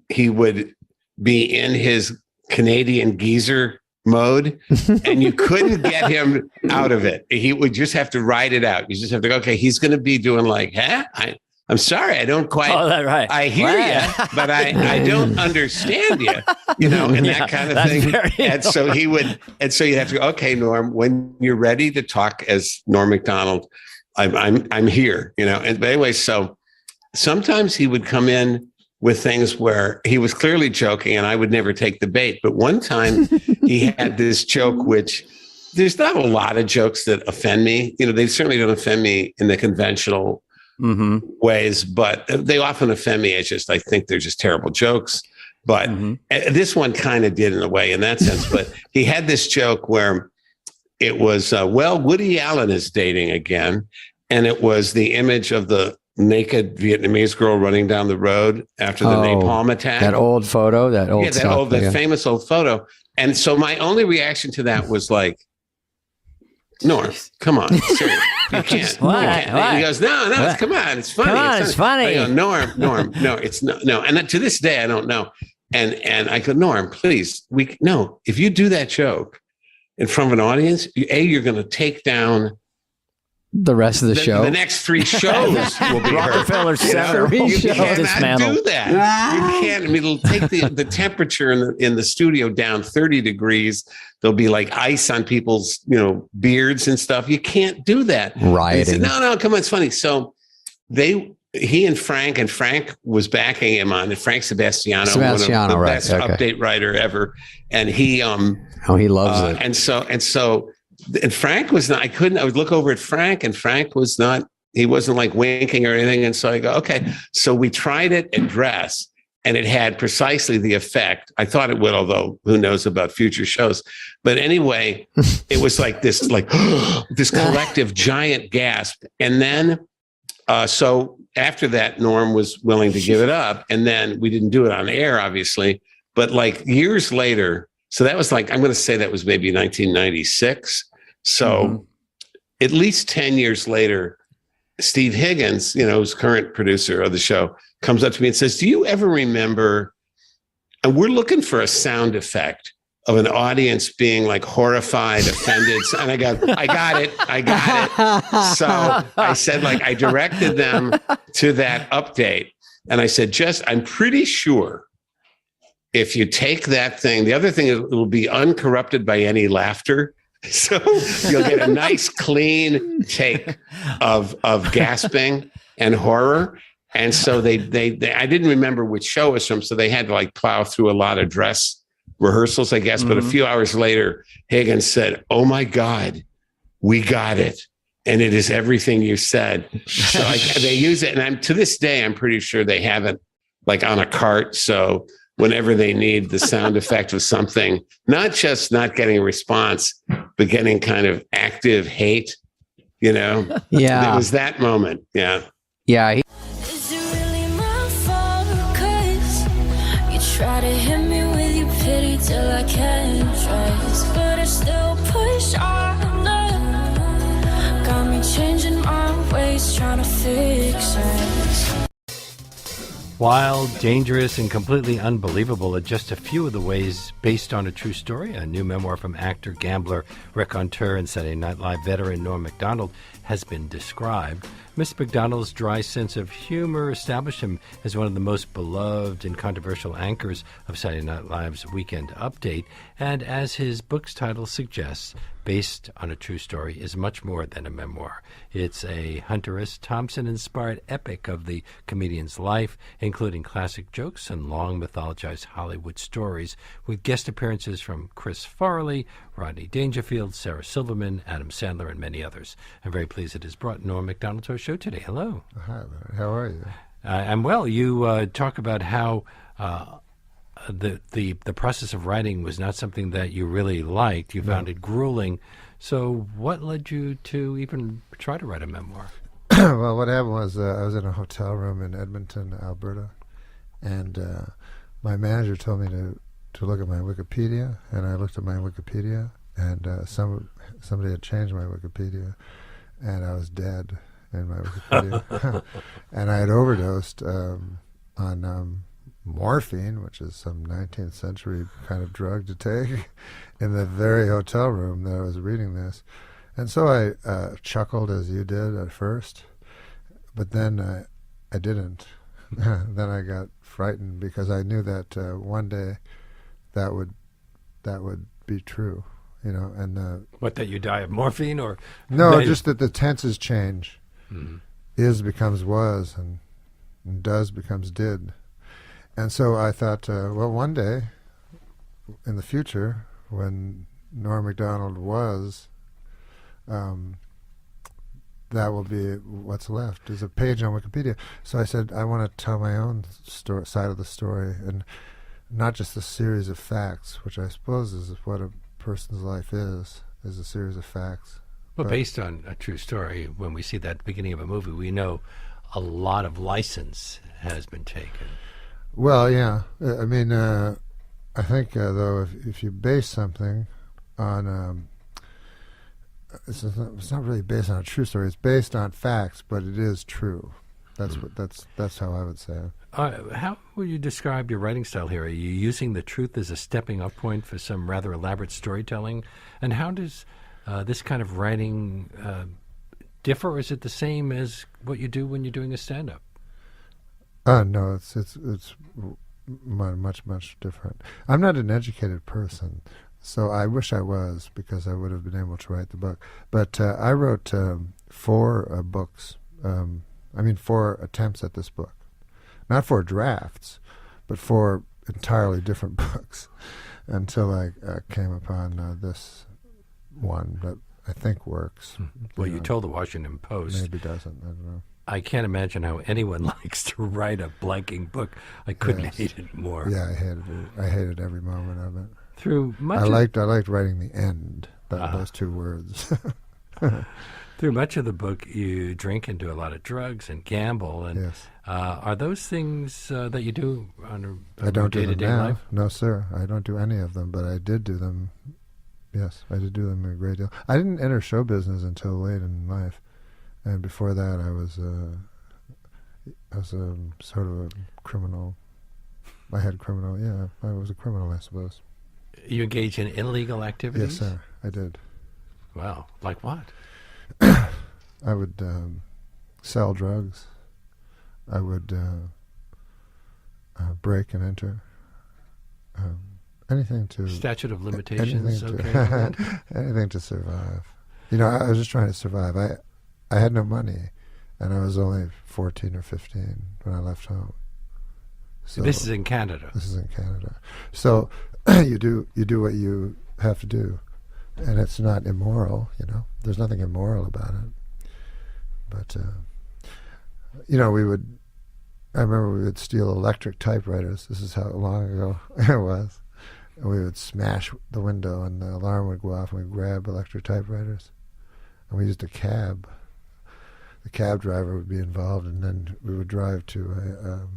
he would be in his Canadian geezer mode, and you couldn't get him out of it. He would just have to ride it out. You just have to go, okay, he's going to be doing I'm sorry, I don't quite, right. I hear you, but I don't understand you, and that kind of thing. And so you'd have to go, okay, Norm, when you're ready to talk as Norm Macdonald, I'm here, and but anyway, so sometimes he would come in with things where he was clearly joking and I would never take the bait. But one time he had this joke, which there's not a lot of jokes that offend me. They certainly don't offend me in the conventional ways, but they often offend me. It's just, I think they're just terrible jokes. But this one kind of did in a way in that sense. But he had this joke where it was, Woody Allen is dating again. And it was the image of the naked Vietnamese girl running down the road after the napalm attack. That old photo, that famous old photo. And so my only reaction to that was like, Norm, come on, seriously, you can't. What? You can't. What? He goes, no, come on, it's funny. Come on, it's funny. I go, Norm, no, it's not, no. And then to this day, I don't know. And I go, Norm, please, if you do that joke in front of an audience, you're going to take down the rest of the show. The next 3 shows will be Rockefeller's hurt. you cannot dismantled. do that. You can't. I mean, it'll take the temperature in the studio down 30 degrees. There'll be like ice on people's, beards and stuff. You can't do that. Rioting. Said, no, come on, it's funny. So he and Frank was backing him on it. Frank Sebastiano, one of the best update writer ever. And he loves it. And Frank was not, I would look over at Frank and Frank was not, he wasn't like winking or anything. And so I go, okay. So we tried it at dress and it had precisely the effect. I thought it would, although who knows about future shows. But anyway, it was like this, this collective giant gasp. And then, so after that, Norm was willing to give it up. And then we didn't do it on air, obviously, but like years later, so that was like, I'm going to say that was maybe 1996. So at least 10 years later, Steve Higgins, who's current producer of the show, comes up to me and says, do you ever remember, and we're looking for a sound effect of an audience being like horrified, offended. And I go, I got it. So I said, I directed them to that update. And I said, I'm pretty sure if you take that thing, the other thing, it will be uncorrupted by any laughter. So you'll get a nice clean take of gasping and horror. And so they I didn't remember which show it was from. So they had to plow through a lot of dress rehearsals, I guess. But a few hours later, Higgins said, oh my God, we got it. And it is everything you said. So they use it. And to this day, I'm pretty sure they have it on a cart. So whenever they need the sound effect of something, not just not getting a response, but getting kind of active hate, Yeah. It was that moment. Yeah. Yeah. Is it really my fault? 'Cause you try to hit me with your pity till I can't trust, but I still push on. Got me changing my ways, trying to fix it. Wild, dangerous, and completely unbelievable are just a few of the ways, based on a true story, a new memoir from actor, gambler, raconteur, and Saturday Night Live veteran Norm Macdonald has been described. Mr. Macdonald's dry sense of humor established him as one of the most beloved and controversial anchors of Saturday Night Live's Weekend Update, and as his book's title suggests, based on a true story, is much more than a memoir. It's a Hunter S. Thompson-inspired epic of the comedian's life, including classic jokes and long mythologized Hollywood stories, with guest appearances from Chris Farley, Rodney Dangerfield, Sarah Silverman, Adam Sandler, and many others. I'm very pleased it has brought Norm Macdonald to our show today. Hello. Hi, Larry. How are you? I'm well. You talk about how the process of writing was not something that you really liked. You found it grueling. So what led you to even try to write a memoir? Well, what happened was I was in a hotel room in Edmonton, Alberta, and my manager told me to look at my Wikipedia, and I looked at my Wikipedia, and somebody had changed my Wikipedia, and I was dead in my Wikipedia. And I had overdosed on morphine, which is some 19th century kind of drug to take, in the very hotel room that I was reading this. And so I chuckled as you did at first, but then I didn't. Then I got frightened because I knew that one day that would be true, And what, that you die of morphine, or no, just that the tenses change. Mm-hmm. Is becomes was, and does becomes did. And so I thought, well, one day in the future, when Norm Macdonald was, that will be what's left. There's a page on Wikipedia. So I said, I want to tell my own side of the story, and not just a series of facts, which I suppose is what a person's life is a series of facts. Well, based on a true story, when we see that at the beginning of a movie, we know a lot of license has been taken. Well, yeah. I mean, I think though, if you base something on, it's not really based on a true story. It's based on facts, but it is true. That's how I would say it. How would you describe your writing style here? Are you using the truth as a stepping up point for some rather elaborate storytelling? And how does this kind of writing differ, or is it the same as what you do when you're doing a stand-up? No, it's much different. I'm not an educated person, so I wish I was, because I would have been able to write the book. But I wrote 4 books. 4 attempts at this book. Not 4 drafts, but 4 entirely different books, until I came upon this one that I think works. Well, you told the Washington Post. Maybe doesn't. I don't know. I can't imagine how anyone likes to write a blanking book. I couldn't hate it more. Yeah, I hated every moment of it. Through much I liked writing the end. Those 2 words. Through much of the book, you drink and do a lot of drugs and gamble. And yes. Are those things that you do on I don't do them day-to-day now. life? No, sir. I don't do any of them, but I did do them. Yes, I did do them a great deal. I didn't enter show business until late in life, and before that, I was a sort of a criminal. I had criminal. Yeah, I was a criminal, I suppose. You engage in illegal activities? Yes, sir. I did. Wow. Like what? I would sell drugs. I would break and enter. Anything to... Statute of limitations, anything to survive. I was just trying to survive. I had no money, and I was only 14 or 15 when I left home. So this is in Canada. This is in Canada. So you do what you have to do, and it's not immoral. There's nothing immoral about it. But we would. I remember we would steal electric typewriters. This is how long ago it was. And we would smash the window, and the alarm would go off, and we'd grab electric typewriters. And we used a cab. The cab driver would be involved, and then we would drive to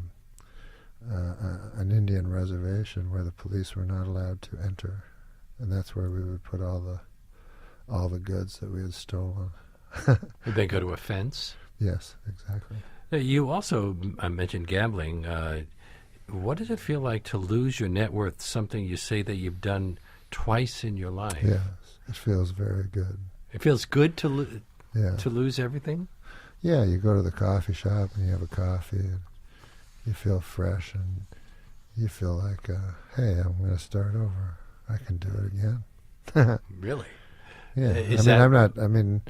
an Indian reservation where the police were not allowed to enter, and that's where we would put all the goods that we had stolen. Would they go to a fence? Yes, exactly. You also mentioned gambling. What does it feel like to lose your net worth, something you say that you've done twice in your life? Yes, it feels very good. It feels good to lose everything? Yeah, you go to the coffee shop and you have a coffee and you feel fresh and you feel like, hey, I'm going to start over. I can do it again. Really? Yeah.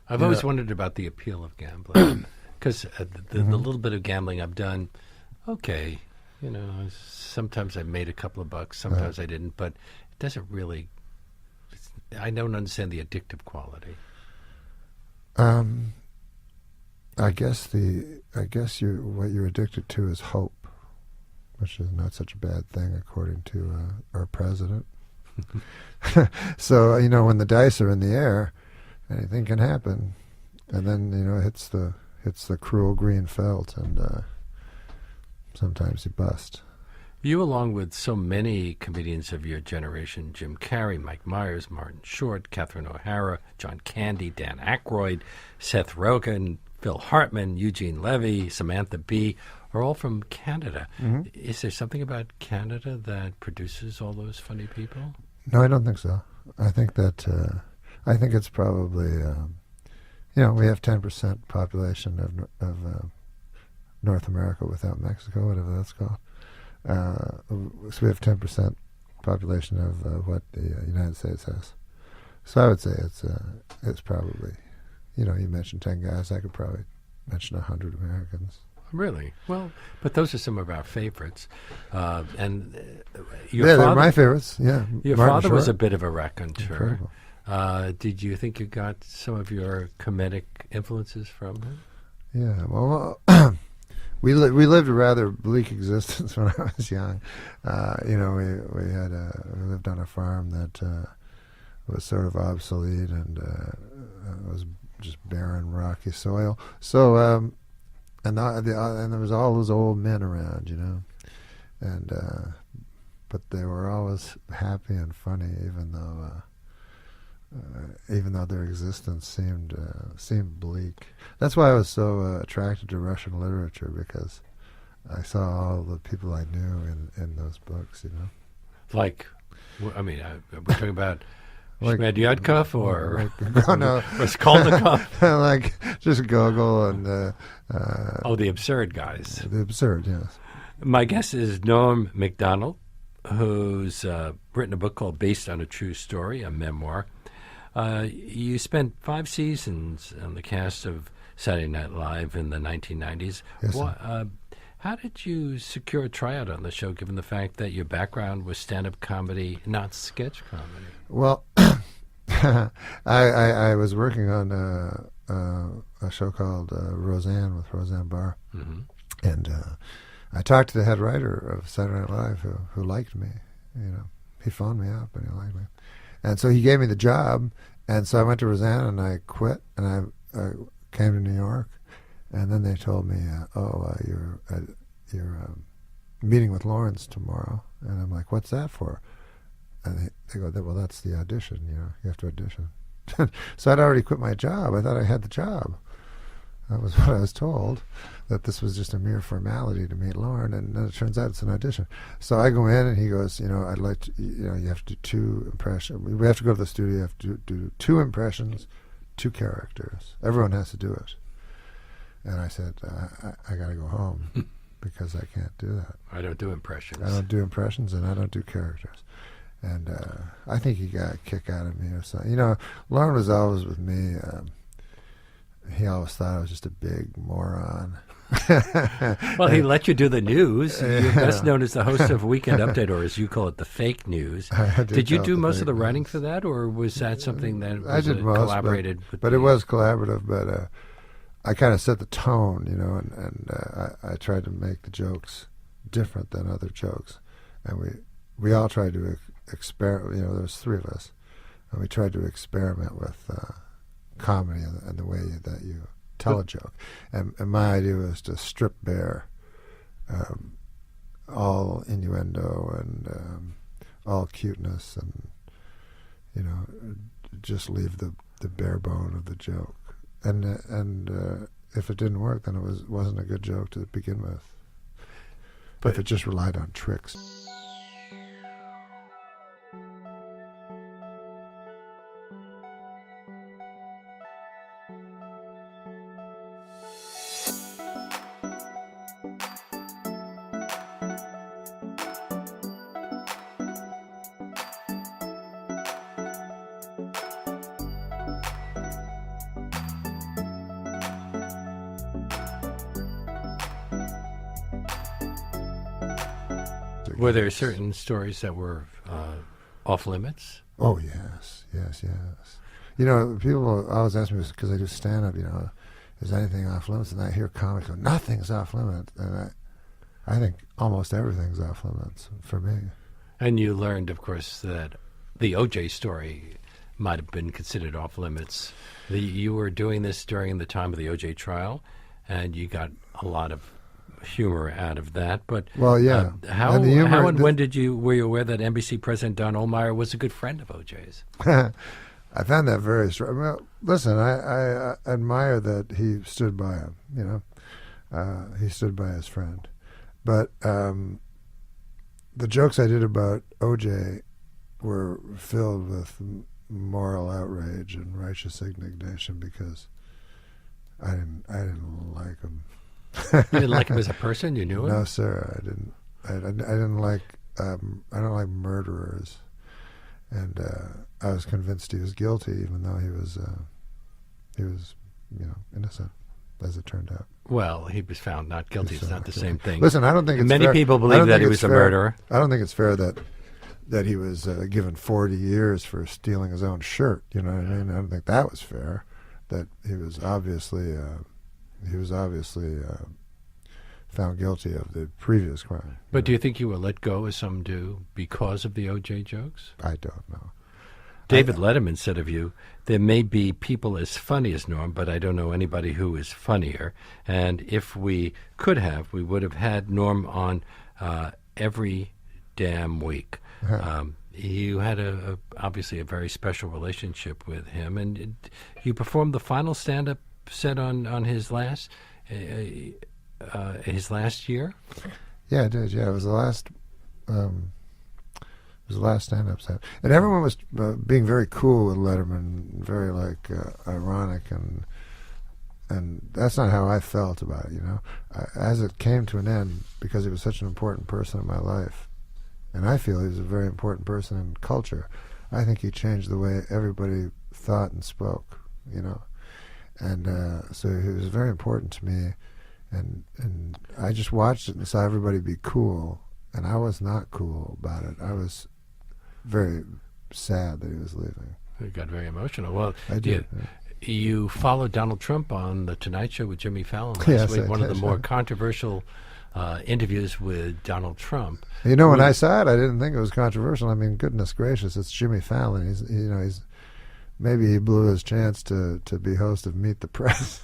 I've always wondered about the appeal of gambling. Because the little bit of gambling I've done, okay, sometimes I made a couple of bucks, sometimes I didn't, but it doesn't really, I don't understand the addictive quality. I guess what you're addicted to is hope, which is not such a bad thing according to our president. So when the dice are in the air, anything can happen, and then it hits the cruel green felt, and sometimes you bust. You, along with so many comedians of your generation, Jim Carrey, Mike Myers, Martin Short, Catherine O'Hara, John Candy, Dan Aykroyd, Seth Rogen, Phil Hartman, Eugene Levy, Samantha Bee, are all from Canada. Mm-hmm. Is there something about Canada that produces all those funny people? No, I don't think so. I think it's probably, we have 10% population of North America without Mexico, whatever that's called. So we have 10% population of what the United States has. So I would say it's probably, you mentioned 10 guys, I could probably mention 100 Americans. Really? Well, but those are some of our favorites. And they're my favorites. Yeah, your Martin father Short was a bit of a raconteur. Incredible. Did you think you got some of your comedic influences from him? Yeah. Well, we lived a rather bleak existence when I was young. We lived on a farm that was sort of obsolete and was just barren, rocky soil. So and there was all those old men around, you know, and but they were always happy and funny, even though their existence seemed bleak. That's why I was so attracted to Russian literature, because I saw all the people I knew in those books, you know. Like, I mean, we're talking about Shmedyadkov or no, Raskolnikov? like just Gogol and the absurd guys. The absurd, yes. My guest is Norm Macdonald, who's written a book called Based on a True Story, a memoir. You spent 5 seasons on the cast of Saturday Night Live in the 1990s. Yes, How did you secure a tryout on the show, given the fact that your background was stand-up comedy, not sketch comedy? Well, I was working on a show called Roseanne with Roseanne Barr, and I talked to the head writer of Saturday Night Live who liked me. You know, he phoned me up and he liked me, and so he gave me the job. And so I went to Roseanne and I quit, and I came to New York. And then they told me, you're meeting with Lawrence tomorrow. And I'm like, what's that for? And they go, well, that's the audition, you know, you have to audition. So I'd already quit my job. I thought I had the job. That was what I was told, that this was just a mere formality to meet Lauren. And then it turns out it's an audition. So I go in and he goes, you know, I'd like to, you know, you have to do 2 impressions. We have to go to the studio, you have to do 2 impressions, 2 characters. Everyone has to do it. And I said, I got to go home because I can't do that. I don't do impressions. I don't do impressions, and I don't do characters. And I think he got a kick out of me or something. You know, Lauren was always with me. He always thought I was just a big moron. Well, he let you do the news. You're best known as the host of Weekend Update, or as you call it, the fake news. Did you do most of the writing for that, or was that something that was I did most, collaborated with but it was collaborative, but I kind of set the tone, you know, and I tried to make the jokes different than other jokes. And we all tried to experiment, you know, there's 3 of us, and we tried to experiment with comedy and the way that you tell a joke. And my idea was to strip bare all innuendo and all cuteness, and, you know, just leave the bare bone of the joke. And if it didn't work, then it wasn't a good joke to begin with. But if it just relied on tricks. Were there certain stories that were off limits? Oh, yes. You know, people always ask me, because I do stand-up, you know, is anything off limits? And I hear comics go, nothing's off limits. And I think almost everything's off limits for me. And you learned, of course, that the O.J. story might have been considered off limits. You were doing this during the time of the O.J. trial, and you got a lot of humor out of that. But well, yeah. How and when were you aware that NBC President Don Ohlmeyer was a good friend of O.J.'s? I found that very strange. Well, listen, I admire that he stood by him. You know, he stood by his friend. But the jokes I did about O.J. were filled with moral outrage and righteous indignation, because I didn't like him. You didn't like him as a person? You knew him? No, sir, I didn't. I didn't like. I don't like murderers, and I was convinced he was guilty, even though he was, you know, innocent, as it turned out. Well, he was found not guilty. It's not the same thing. Listen, I don't think it's many fair. people believe that he was a murderer. I don't think it's fair that he was given 40 years for stealing his own shirt. You know what I mean? I don't think that was fair. That he was obviously found guilty of the previous crime. But do you think you were let go, as some do, because of the O.J. jokes? I don't know. David Letterman said of you, there may be people as funny as Norm, but I don't know anybody who is funnier. And if we could have, we would have had Norm on every damn week. You had obviously a very special relationship with him, and you performed the final stand-up set on his last year. Yeah, I did. Yeah, it was the last. It was the last stand-up set, and everyone was being very cool with Letterman, very like ironic, and that's not how I felt about it. You know, as it came to an end, because he was such an important person in my life, and I feel he was a very important person in culture. I think he changed the way everybody thought and spoke. You know, and so he was very important to me, and I just watched it and saw everybody be cool, and I was not cool about it. I was very sad that he was leaving. You got very emotional. Well, I did. You followed Donald Trump on The Tonight Show with Jimmy Fallon last Yes, week, I one of the did. more controversial interviews with Donald Trump. You know, when I saw it, I didn't think it was controversial. I mean, goodness gracious, it's Jimmy Fallon. He's maybe he blew his chance to be host of Meet the Press,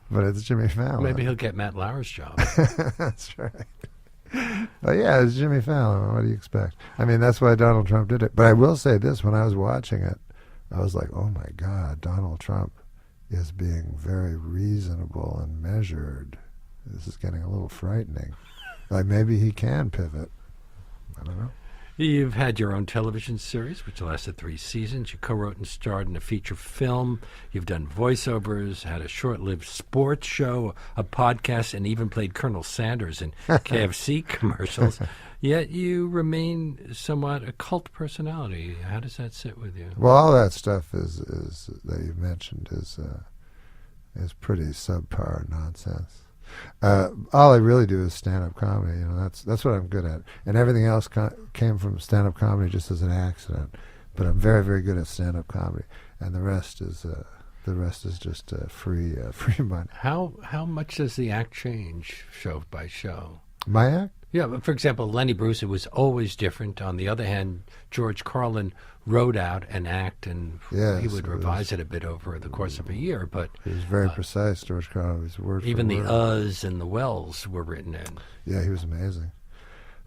but it's Jimmy Fallon. Maybe he'll get Matt Lauer's job. That's right. Oh yeah, it's Jimmy Fallon. What do you expect? I mean, that's why Donald Trump did it. But I will say this: when I was watching it, I was like, "Oh my God, Donald Trump is being very reasonable and measured. This is getting a little frightening. Like maybe he can pivot. I don't know." You've had your own television series, which lasted 3 seasons. You co-wrote and starred in a feature film. You've done voiceovers, had a short-lived sports show, a podcast, and even played Colonel Sanders in KFC commercials. Yet you remain somewhat a cult personality. How does that sit with you? Well, all that stuff is that you mentioned is pretty subpar nonsense. All I really do is stand-up comedy. You know, that's what I'm good at, and everything else came from stand-up comedy just as an accident. But I'm very, very good at stand-up comedy, and the rest is just free money. How much does the act change show by show? My act? Yeah, but for example, Lenny Bruce, it was always different. On the other hand, George Carlin wrote out an act, and he would revise it a bit over the course of a year. But he was very precise, George Carlin. He was word for even the word. uhs and the wells were written in. Yeah, he was amazing.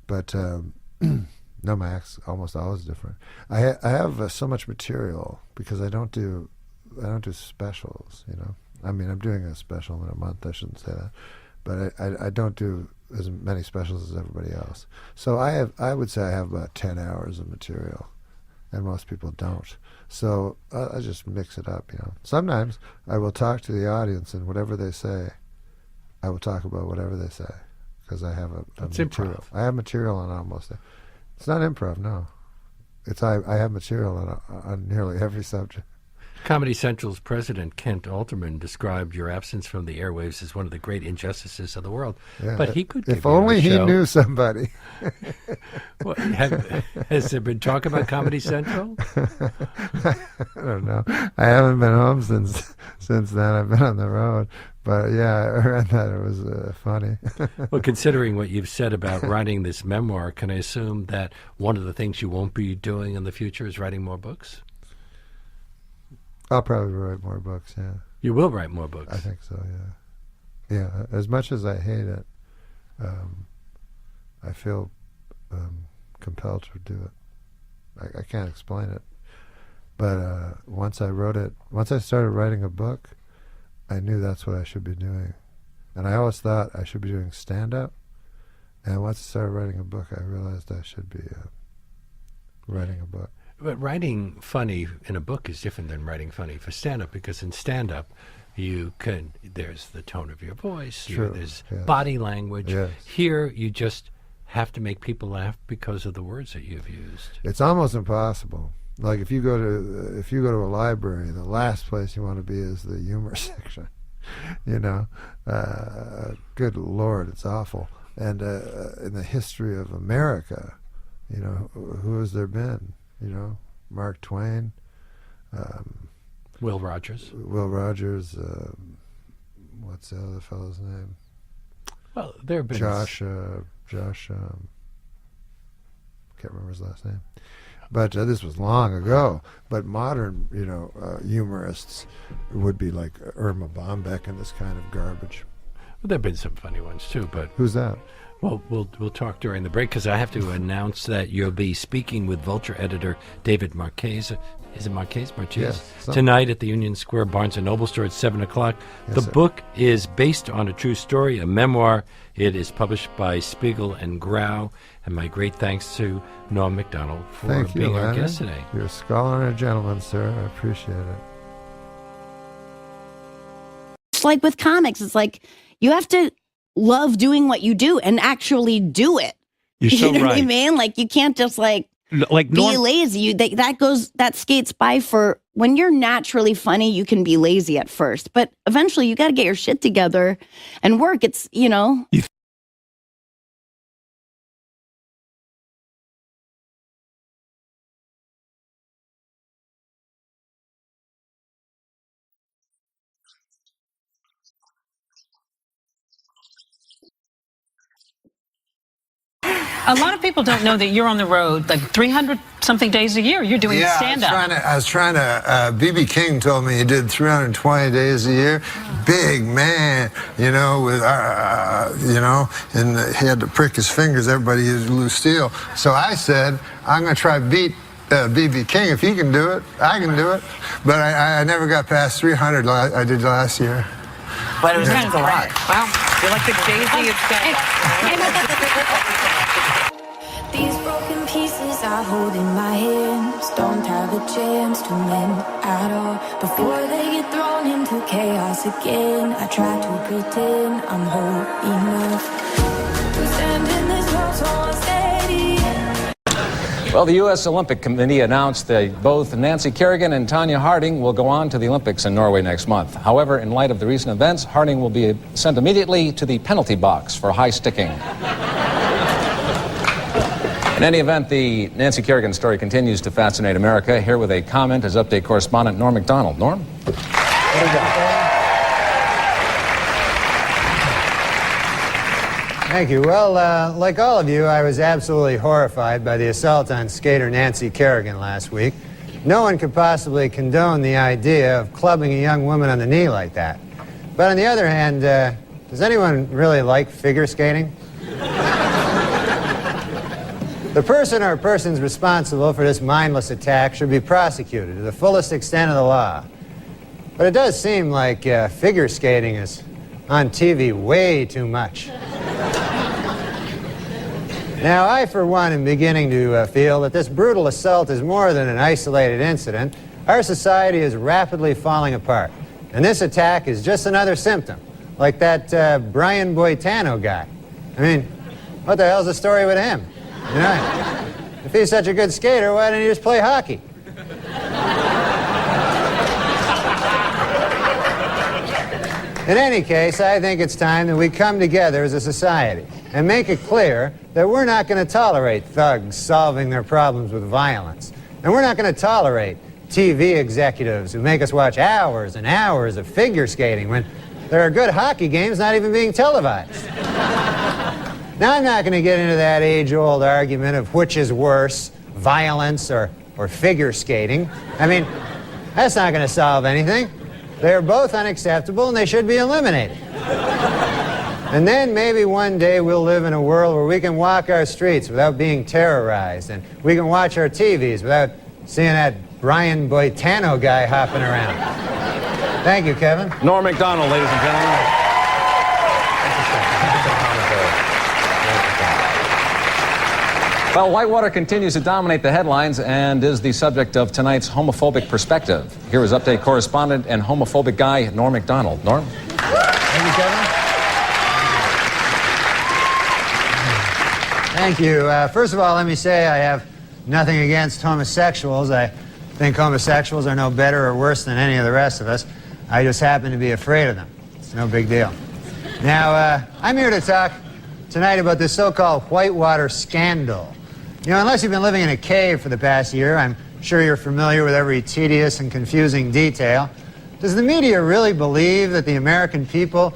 But no, my act's almost always different. I have so much material because I don't do specials. You know, I mean, I'm doing a special in a month. I shouldn't say that, but I don't do as many specials as everybody else. So I would say I have about 10 hours of material, and most people don't. So I just mix it up, you know. Sometimes I will talk to the audience, and whatever they say, I will talk about whatever they say, because I have a material. Improv. I have material on almost. It's not improv, no. It's I have material on nearly every subject. Comedy Central's president, Kent Alterman, described your absence from the airwaves as one of the great injustices of the world. Yeah, but he could give if you only a he show. knew somebody. Has there been talk about Comedy Central? I don't know. I haven't been home since then. I've been on the road. But yeah, I read that. It was funny. Well, considering what you've said about writing this memoir, can I assume that one of the things you won't be doing in the future is writing more books? I'll probably write more books, yeah. You will write more books? I think so, yeah. Yeah, as much as I hate it, I feel compelled to do it. I can't explain it. But once I started writing a book, I knew that's what I should be doing. And I always thought I should be doing stand-up. And once I started writing a book, I realized I should be writing a book. But writing funny in a book is different than writing funny for stand-up, because in stand-up, there's the tone of your voice, there's body language. Yes. Here, you just have to make people laugh because of the words that you've used. It's almost impossible. Like if you go to a library, the last place you want to be is the humor section. You know, good Lord, it's awful. And in the history of America, you know, who has there been? You know, Mark Twain, Will Rogers. What's the other fellow's name? Well, there have been Josh. Can't remember his last name. But this was long ago. But modern, humorists would be like Irma Bombeck and this kind of garbage. Well, there have been some funny ones too, but Who's that? well, we'll talk during the break because I have to announce that you'll be speaking with Vulture editor David Marquez. Is it Marquez? Yes, Tonight at the Union Square Barnes & Noble store at 7 o'clock. The book is based on a true story, a memoir. It is published by Spiegel and Grau. And my great thanks to Norm Macdonald for being our guest today. You're a scholar and a gentleman, sir. I appreciate it. It's like with comics. It's like you have to love doing what you do and actually do it. You're so you know right. what I mean? Like you can't just be lazy. That skates by for when you're naturally funny. You can be lazy at first, but eventually you got to get your shit together and work. It's A lot of people don't know that you're on the road like 300-something days a year. You're doing stand-up. I was trying to, B.B. King told me he did 320 days a year. Big man, with, and he had to prick his fingers. Everybody used Lucille. So I said, I'm going to try beat B.B. King. If he can do it, I can do it. But I never got past 300 I did last year. But it was kind of a lot. Wow. You're like the Jay-Z of stand-up. These broken pieces I hold in my hands don't have a chance to mend at all. Before they get thrown into chaos again, I try to pretend I'm whole enough to stand in this world so unsteady. Well, the U.S. Olympic Committee announced that both Nancy Kerrigan and Tanya Harding will go on to the Olympics in Norway next month. However, in light of the recent events, Harding will be sent immediately to the penalty box for high sticking. In any event, the Nancy Kerrigan story continues to fascinate America. Here with a comment is Update correspondent Norm Macdonald. Norm? Thank you. Well, like all of you, I was absolutely horrified by the assault on skater Nancy Kerrigan last week. No one could possibly condone the idea of clubbing a young woman on the knee like that. But on the other hand, does anyone really like figure skating? The person or persons responsible for this mindless attack should be prosecuted to the fullest extent of the law. But it does seem like figure skating is on TV way too much. Now, I, for one, am beginning to feel that this brutal assault is more than an isolated incident. Our society is rapidly falling apart, and this attack is just another symptom, like that Brian Boitano guy. I mean, what the hell's the story with him? If he's such a good skater, why didn't he just play hockey? In any case, I think it's time that we come together as a society and make it clear that we're not going to tolerate thugs solving their problems with violence. And we're not going to tolerate TV executives who make us watch hours and hours of figure skating when there are good hockey games not even being televised. Now, I'm not going to get into that age-old argument of which is worse, violence or figure skating. I mean, that's not going to solve anything. They're both unacceptable and they should be eliminated. And then maybe one day we'll live in a world where we can walk our streets without being terrorized, and we can watch our TVs without seeing that Brian Boitano guy hopping around. Thank you, Kevin. Norm Macdonald, ladies and gentlemen. Well, Whitewater continues to dominate the headlines and is the subject of tonight's homophobic perspective. Here is Update correspondent and homophobic guy, Norm Macdonald. Norm? Thank you, Kevin. Thank you. First of all, let me say I have nothing against homosexuals. I think homosexuals are no better or worse than any of the rest of us. I just happen to be afraid of them. It's no big deal. Now, I'm here to talk tonight about this so-called Whitewater scandal. Unless you've been living in a cave for the past year, I'm sure you're familiar with every tedious and confusing detail. Does the media really believe that the American people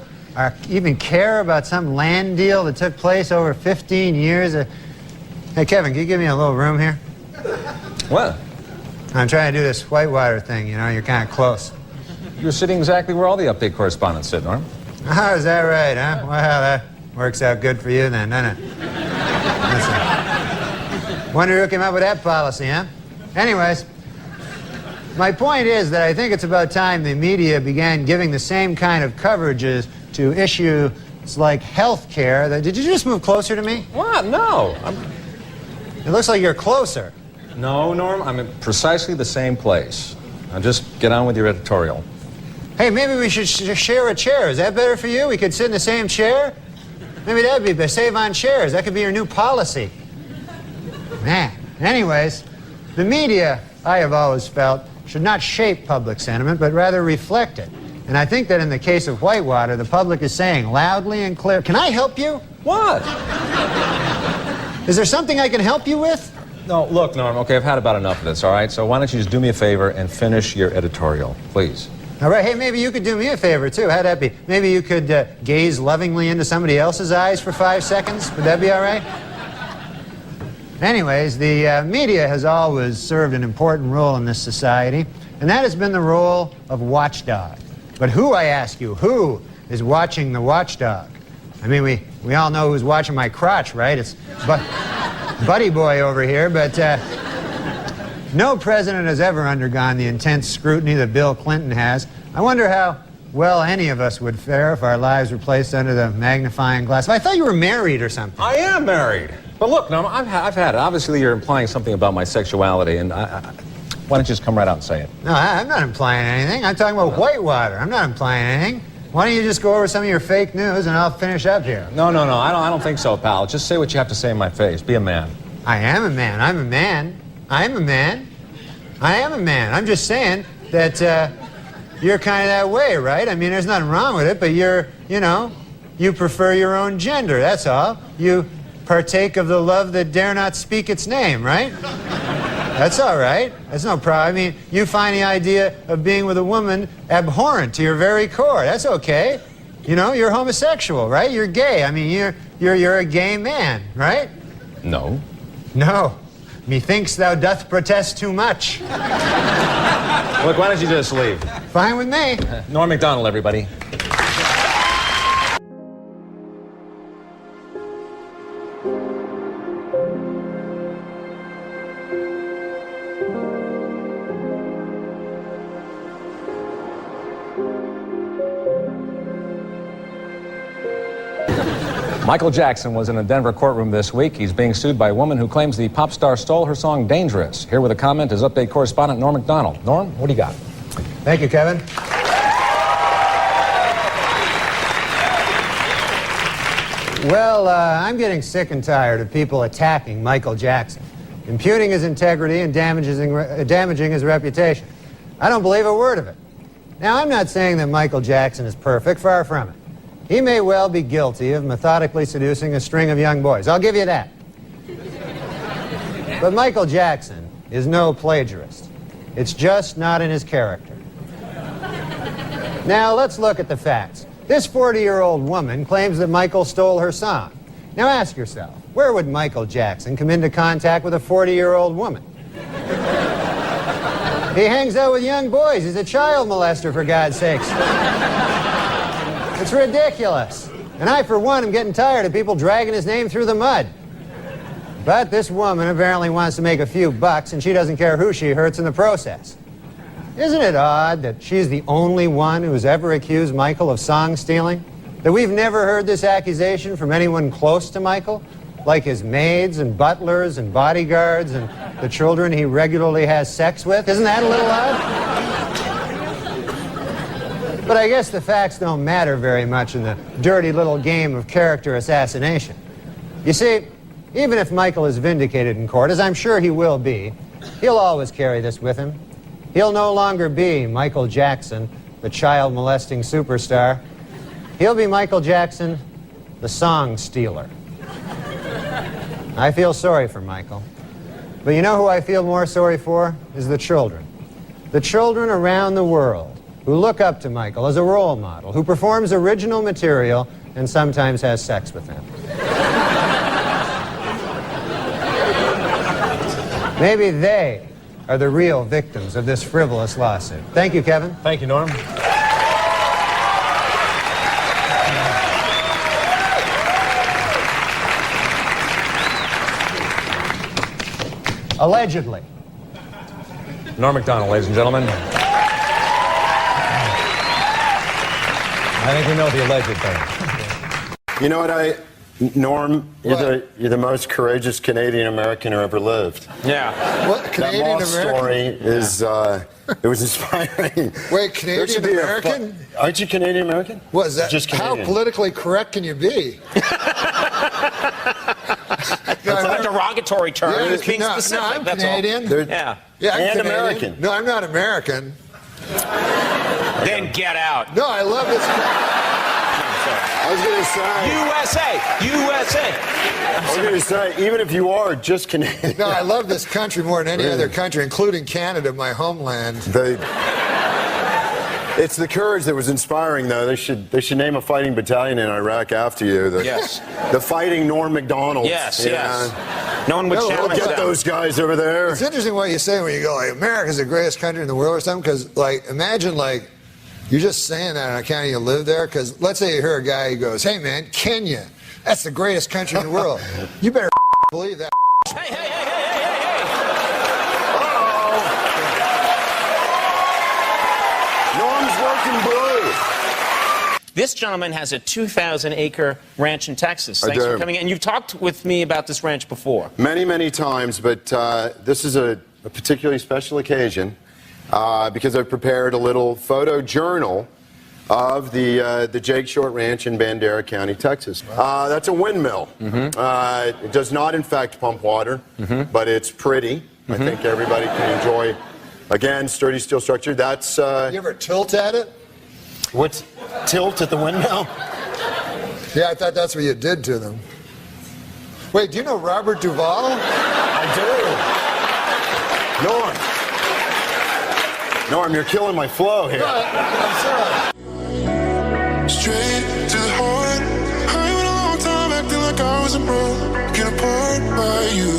even care about some land deal that took place over 15 years? Hey, Kevin, can you give me a little room here? What? I'm trying to do this Whitewater thing, you know, you're kind of close. You're sitting exactly where all the update correspondents sit, Norm. Oh, is that right, huh? Well, that works out good for you then, doesn't it? Listen. Wonder who came up with that policy, huh? Anyways, my point is that I think it's about time the media began giving the same kind of coverages to issues like health care. Did you just move closer to me? What? No. It looks like you're closer. No, Norm, I'm in precisely the same place. Now just get on with your editorial. Hey, maybe we should share a chair. Is that better for you? We could sit in the same chair? Maybe that'd be better. Save on chairs. That could be your new policy. Man. Anyways, the media, I have always felt, should not shape public sentiment, but rather reflect it. And I think that in the case of Whitewater, the public is saying loudly and clear, can I help you? What? Is there something I can help you with? No, look, Norm, okay, I've had about enough of this, all right? So why don't you just do me a favor and finish your editorial, please? All right, hey, maybe you could do me a favor, too. How'd that be? Maybe you could gaze lovingly into somebody else's eyes for 5 seconds? Would that be all right? Anyways, the media has always served an important role in this society, and that has been the role of watchdog. But who, I ask you, who is watching the watchdog? I mean, we all know who's watching my crotch, right? It's Buddy Boy over here, but no president has ever undergone the intense scrutiny that Bill Clinton has. I wonder how well any of us would fare if our lives were placed under the magnifying glass. I thought you were married or something. I am married. But look, Norm, I've had it. Obviously, you're implying something about my sexuality, and why don't you just come right out and say it? No, I'm not implying anything. I'm talking about Whitewater. I'm not implying anything. Why don't you just go over some of your fake news and I'll finish up here? No, I don't think so, pal. Just say what you have to say in my face. Be a man. I am a man. I'm a man. I'm a man. I am a man. I'm just saying that you're kind of that way, right? I mean, there's nothing wrong with it, but you prefer your own gender, that's all. You partake of the love that dare not speak its name, right? That's all right. That's no problem. I mean, you find the idea of being with a woman abhorrent to your very core. That's okay. You know, you're homosexual, right? You're gay. I mean, you're a gay man, right? No. No. Methinks thou doth protest too much. Look, why don't you just leave? Fine with me. Norm Macdonald, everybody. Michael Jackson was in a Denver courtroom this week. He's being sued by a woman who claims the pop star stole her song Dangerous. Here with a comment is update correspondent Norm Macdonald. Norm, what do you got? Thank you, Kevin. Well, I'm getting sick and tired of people attacking Michael Jackson, impugning his integrity and damaging his reputation. I don't believe a word of it. Now, I'm not saying that Michael Jackson is perfect, far from it. He may well be guilty of methodically seducing a string of young boys. I'll give you that. But Michael Jackson is no plagiarist. It's just not in his character. Now, let's look at the facts. This 40-year-old woman claims that Michael stole her song. Now, ask yourself, where would Michael Jackson come into contact with a 40-year-old woman? He hangs out with young boys. He's a child molester, for God's sakes. It's ridiculous. And I, for one, am getting tired of people dragging his name through the mud. But this woman apparently wants to make a few bucks, and she doesn't care who she hurts in the process. Isn't it odd that she's the only one who's ever accused Michael of song stealing? That we've never heard this accusation from anyone close to Michael? Like his maids and butlers and bodyguards and the children he regularly has sex with? Isn't that a little odd? But I guess the facts don't matter very much in the dirty little game of character assassination. You see, even if Michael is vindicated in court, as I'm sure he will be, he'll always carry this with him. He'll no longer be Michael Jackson, the child-molesting superstar. He'll be Michael Jackson, the song stealer. I feel sorry for Michael. But you know who I feel more sorry for? Is the children. The children around the world who look up to Michael as a role model, who performs original material and sometimes has sex with them. Maybe they are the real victims of this frivolous lawsuit. Thank you, Kevin. Thank you, Norm. Allegedly. Norm Macdonald, ladies and gentlemen. I think we know the alleged thing. You know what, Norm, you're the most courageous Canadian American who ever lived. Yeah. What, Canadian that American? story is, it was inspiring. Wait, Canadian American? Aren't you Canadian American? What is that? Just How Canadian. politically correct can you be? It's a derogatory term. Yeah, It's being no, specific. no, I'm that's Canadian. all. Yeah. Yeah, I'm And Canadian. American. No, I'm not American. Then get out. No, I love this. I was going to say. USA. I was going to say, even if you are just Canadian. No, I love this country more than any other country, including Canada, my homeland. It's the courage that was inspiring, though. They should name a fighting battalion in Iraq after you. Yes. The Fighting Norm Macdonald. Yes. Yeah. No one would challenge Get that. those guys over there. It's interesting what you say when you go, like, America's the greatest country in the world or something, because, like, imagine, like, you're just saying that on account of you live there, because let's say you hear a guy who goes, hey, man, Kenya, that's the greatest country in the world. You better believe that. Hey. Norm's working blue. This gentleman has a 2,000-acre ranch in Texas. I Thanks do. for coming in. And you've talked with me about this ranch before. Many, many times, but this is a particularly special occasion because I've prepared a little photo journal of the Jake Short Ranch in Bandera County, Texas. That's a windmill. It does not, in fact, pump water, but it's pretty. I think everybody can enjoy, again, sturdy steel structure. That's... You ever tilt at it? What's tilt at the windmill? Yeah, I thought that's what you did to them. Wait, do you know Robert Duvall? I do. Norm, you're killing my flow here. I'm sorry. Straight to the heart. I went a long time acting like I was a broken apart by you.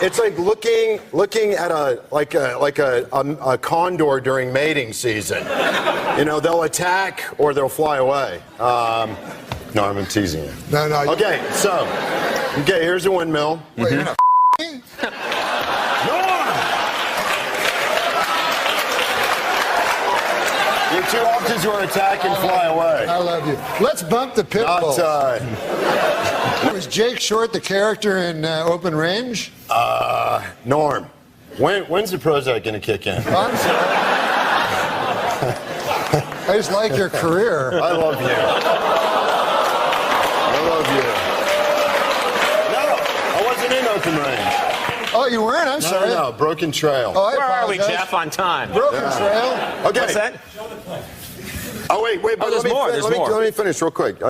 It's like looking at a condor during mating season. You know, they'll attack or they'll fly away. No, I'm teasing you. No. Okay, here's a windmill. Wait, you're not You're too often to attack and fly away. I love you. Let's bump the pit bulls. Was Jake Short the character in Open Range? Norm, when's the Prozac going to kick in? I'm sorry. I just like your career. I love you. No, I wasn't in Open Range. Oh, you weren't? I'm sorry. No, Broken Trail. Oh, I Where are we, apologize. Jeff, on time? Broken Trail. Okay. What's that? Oh, wait, but there's more. let me finish real quick.